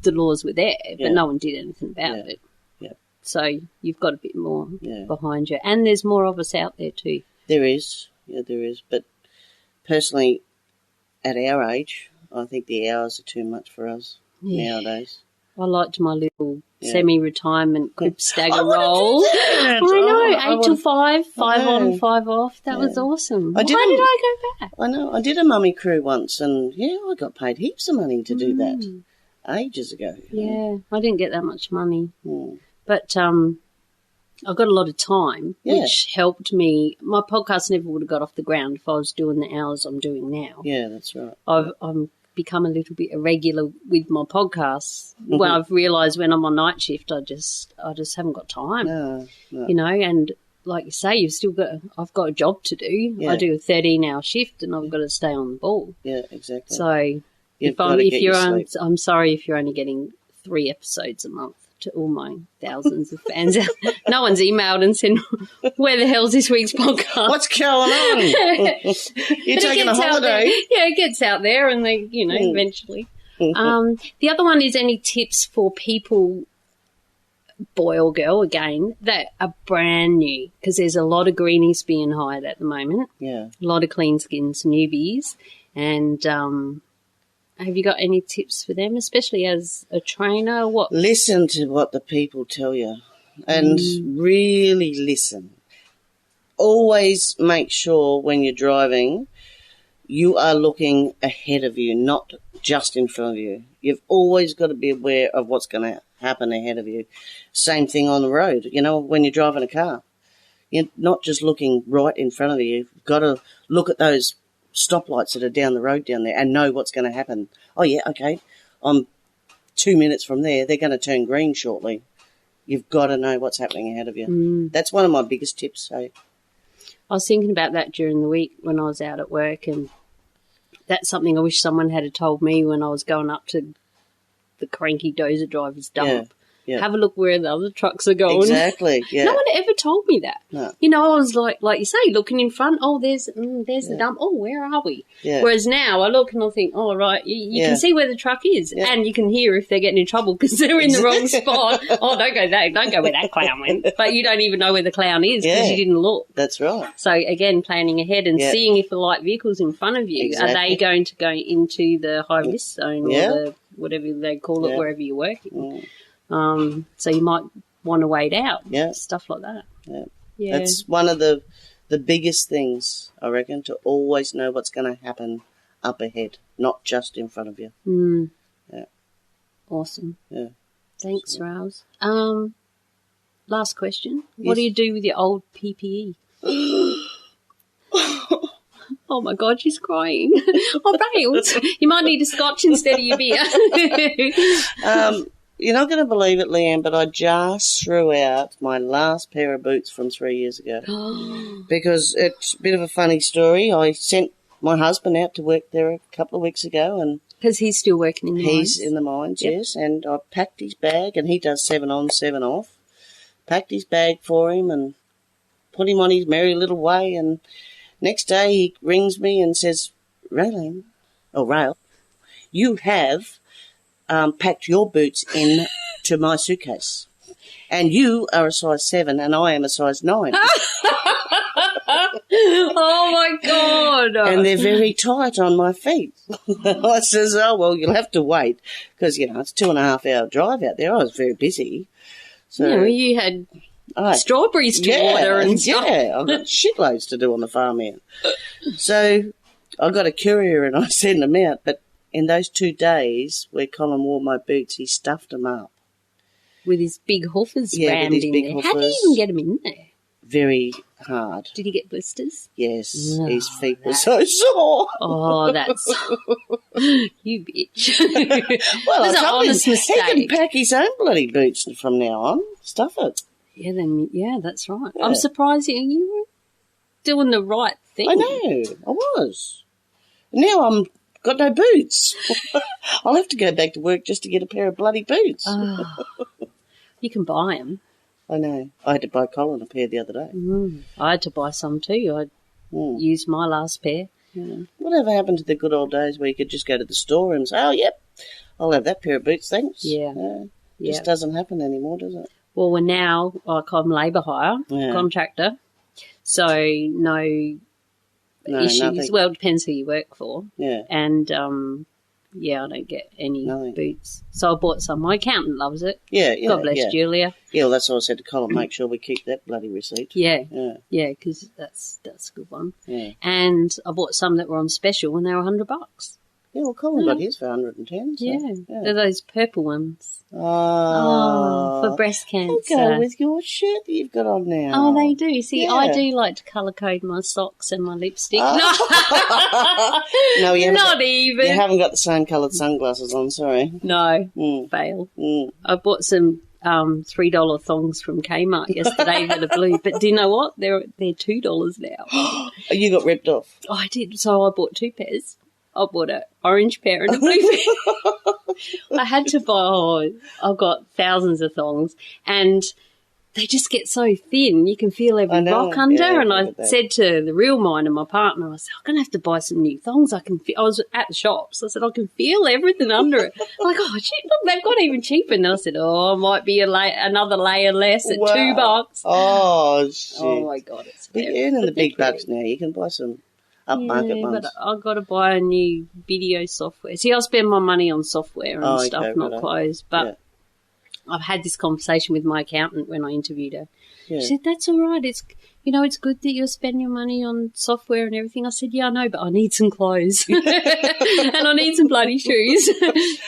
the laws were there, but no one did anything about it. Yeah. So you've got a bit more behind you. And there's more of us out there too. There is. Yeah, there is. But personally, at our age, I think the hours are too much for us nowadays. I liked my little semi-retirement crib stagger roll. I know, 8 till 5, 5 on, 5 off. That was awesome. Why did I go back? I know. I did a mummy crew once, and I got paid heaps of money to do that ages ago. Yeah, I didn't get that much money, but I got a lot of time, which helped me. My podcast never would have got off the ground if I was doing the hours I'm doing now. Yeah, that's right. I've become a little bit irregular with my podcasts. Well, I've realised when I'm on night shift, I just haven't got time. No. You know, and like you say, I've got a job to do. Yeah. I do a 13-hour shift, and I've got to stay on the ball. Yeah, exactly. So I'm sorry if you're only getting 3 episodes a month. To all my thousands of fans out there. No one's emailed and said, where the hell's this week's podcast? What's going on? You're taking a holiday. It gets out there and they, you know, eventually. The other one is any tips for people, boy or girl, again, that are brand new, because there's a lot of greenies being hired at the moment. Yeah. A lot of clean skins, newbies, and Have you got any tips for them, especially as a trainer? What? Listen to what the people tell you and really listen. Always make sure when you're driving you are looking ahead of you, not just in front of you. You've always got to be aware of what's going to happen ahead of you. Same thing on the road, when you're driving a car. You're not just looking right in front of you. You've got to look at those stoplights that are down the road down there and know what's going to happen. Oh, yeah, okay, I'm 2 minutes from there. They're going to turn green shortly. You've got to know what's happening ahead of you. That's one of my biggest tips. So, I was thinking about that during the week when I was out at work, and that's something I wish someone had told me when I was going up to the cranky dozer driver's dump. Yeah. Have a look where the other trucks are going. Exactly, yeah. No one ever told me that. No. I was like you say, looking in front, there's the dump. Oh, where are we? Yeah. Whereas now I look and I think, right, you can see where the truck is, and you can hear if they're getting in trouble because they're in the wrong spot. Oh, don't go where that clown went. But you don't even know where the clown is because you didn't look. That's right. So, again, planning ahead and seeing if the light vehicle's in front of you, are they going to go into the high-risk zone or the whatever they call it wherever you're working? So you might want to wait out. Yeah. Stuff like that. Yeah. That's one of the biggest things, I reckon, to always know what's going to happen up ahead, not just in front of you. Yeah. Awesome. Yeah. Thanks, Rayls. Last question. Yes. What do you do with your old PPE? Oh, my God, she's crying. Oh, Rayls, you might need a scotch instead of your beer. You're not going to believe it, Leanne, but I just threw out my last pair of boots from 3 years ago because it's a bit of a funny story. I sent my husband out to work there a couple of weeks ago. And because he's still working in the mines? He's in the mines, yes, and I packed his bag, and he does 7 on, 7 off. Packed his bag for him and put him on his merry little way, and next day he rings me and says, Rail, you have packed your boots in to my suitcase, and you are a size 7 and I am a size 9. Oh, my God. And they're very tight on my feet. I says, oh, well, you'll have to wait because, it's 2.5 hour drive out there. I was very busy. So you had strawberries to water and stuff. Yeah, I've got shitloads to do on the farm here. So I got a courier and I sent them out, but in those 2 days where Colin wore my boots, he stuffed them up. With his big hoofers rammed in there. How do you even get them in there? Very hard. Did he get blisters? Yes, his feet were so sore. Oh, that's... you bitch. Well, that's an honest mistake. He can pack his own bloody boots from now on. Stuff it. Yeah, that's right. Yeah. I'm surprised you were doing the right thing. I know, I was. Now I'm got no boots. I'll have to go back to work just to get a pair of bloody boots. You can buy them. I know. I had to buy Colin a pair the other day. I had to buy some too. I used my last pair. Yeah. Whatever happened to the good old days where you could just go to the store and say, oh, yep, I'll have that pair of boots, thanks. Yeah. Just doesn't happen anymore, does it? Well, we're now, I'm labour hire, contractor, so no issues. Nothing. Well, it depends who you work for. Yeah. And, I don't get any boots. So I bought some. My accountant loves it. Yeah. God bless Julia. Yeah, well, that's what I said to Colin, make sure we keep that bloody receipt. Yeah, because that's a good one. Yeah. And I bought some that were on special and they were $100. Yeah, well, Colin got his for 110. So, yeah, they're those purple ones. Oh, for breast cancer. They go with your shirt that you've got on now. Oh, they do. See, I do like to colour code my socks and my lipstick. Oh. No, you haven't. Not even. You haven't got the same coloured sunglasses on. Sorry. No, fail. I bought some $3 thongs from Kmart yesterday that are blue, but do you know what? They're $2 now. You got ripped off. Oh, I did. So I bought 2 pairs. I bought an orange pair and a blue pair. I had to buy, I've got thousands of thongs, and they just get so thin. You can feel every rock under. And I said to the real mine and my partner, I said, I'm going to have to buy some new thongs. I was at the shops. I said, I can feel everything under it. I'm like, oh, shit, look, they've got even cheaper. And I said, it might be another layer less at $2. Oh, shit. Oh, my God. It's You're earning the big bucks now. You can buy some upmarket ones. But I've got to buy a new video software. See, I'll spend my money on software and stuff, not clothes. But I've had this conversation with my accountant when I interviewed her. Yeah. She said, that's all right. It's good that you're spending your money on software and everything. I said, yeah, I know, but I need some clothes and I need some bloody shoes.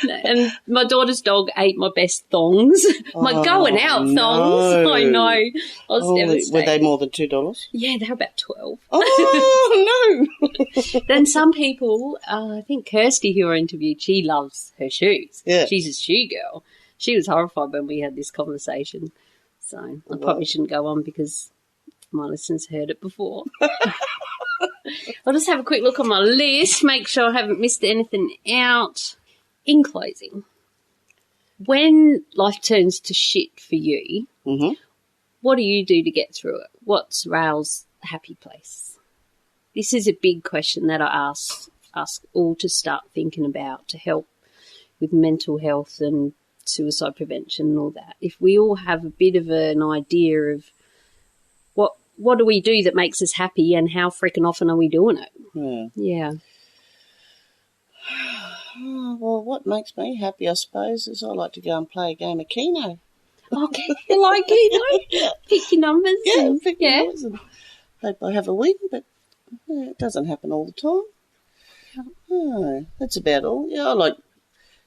And my daughter's dog ate my best thongs, my going out thongs. No. I know. I was devastated. Were they more than $2? Yeah, they're about $12. Oh, no. Then some people, I think Kirsty, who I interviewed, she loves her shoes. Yeah. She's a shoe girl. She was horrified when we had this conversation. So I probably shouldn't go on because my listeners heard it before. I'll just have a quick look on my list, make sure I haven't missed anything out. In closing, when life turns to shit for you, what do you do to get through it? What's Rayls' happy place? This is a big question that I ask all to start thinking about to help with mental health and suicide prevention and all that. If we all have a bit of an idea of what do we do that makes us happy and how freaking often are we doing it? Yeah. Well, what makes me happy, I suppose, is I like to go and play a game of Keno. Okay, you like Keno? Pick your numbers. Yeah, pick your numbers and hope I have a win, but it doesn't happen all the time. Oh, that's about all. Yeah, I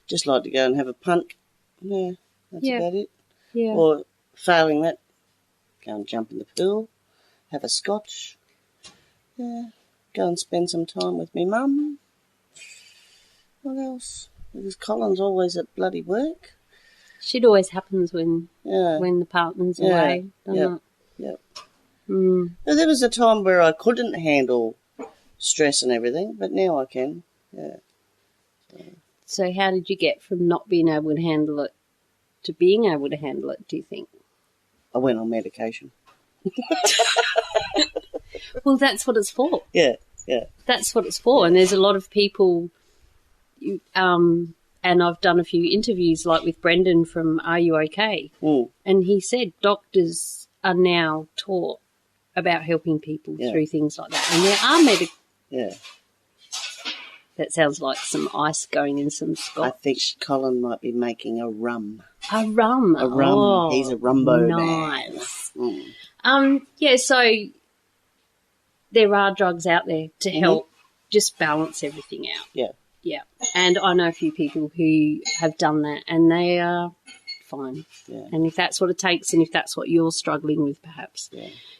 just like to go and have a punt. Yeah, that's about it. Yeah. Or failing that, go and jump in the pool, have a scotch. Yeah, go and spend some time with me mum. What else? Because Colin's always at bloody work. Shit always happens when the partner's away, doesn't it? Yep. Mm. There was a time where I couldn't handle stress and everything, but now I can. Yeah. So how did you get from not being able to handle it to being able to handle it, do you think? I went on medication. Well, that's what it's for. Yeah. That's what it's for. And there's a lot of people, and I've done a few interviews like with Brendan from Are You OK? And he said doctors are now taught about helping people through things like that. And there are Yeah. That sounds like some ice going in some scotch. I think Colin might be making a rum. A rum? A rum. Oh, he's a rumbo nice. man. So there are drugs out there to help just balance everything out. Yeah. And I know a few people who have done that and they are fine. Yeah. And if that's what it takes and if that's what you're struggling with perhaps,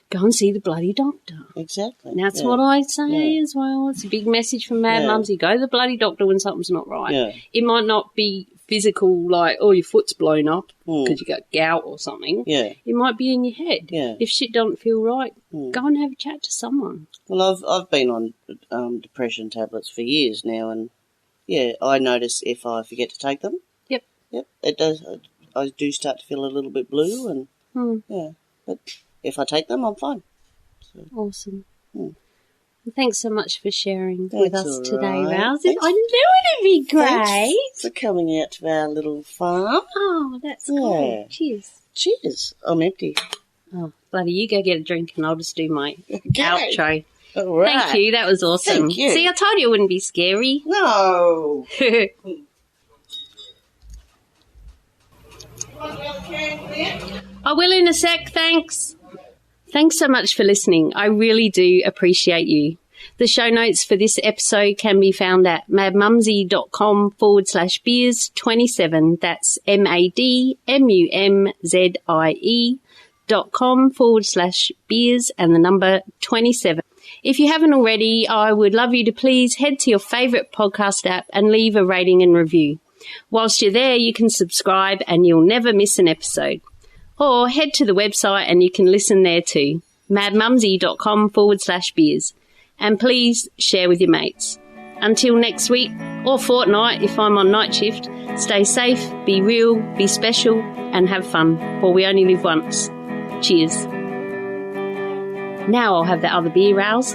go and see the bloody doctor. Exactly. And that's what I say as well. It's a big message from Mad Mumsy. Go to the bloody doctor when something's not right. Yeah. It might not be physical, like, your foot's blown up because you got gout or something. Yeah. It might be in your head. Yeah. If shit don't feel right, go and have a chat to someone. Well, I've been on depression tablets for years now, and I notice if I forget to take them. Yep. It does. I do start to feel a little bit blue, and but if I take them, I'm fine. So. Awesome. Well, thanks so much for sharing with us today, Rayls. I knew it'd be great. Thanks for coming out to our little farm. Oh, that's cool. Cheers. Cheers. I'm empty. Oh, bloody, you go get a drink and I'll just do my outro. All right. Thank you. That was awesome. Thank you. See, I told you it wouldn't be scary. No. I will in a sec, thanks. Thanks so much for listening. I really do appreciate you. The show notes for this episode can be found at madmumsy.com/beers27. That's madmumzie.com/beers and the number 27. If you haven't already, I would love you to please head to your favourite podcast app and leave a rating and review. Whilst you're there, you can subscribe and you'll never miss an episode. Or head to the website and you can listen there too, madmumsy.com/beers. And please share with your mates. Until next week, or fortnight if I'm on night shift, stay safe, be real, be special, and have fun, for we only live once. Cheers. Now I'll have the other beer, Rayls.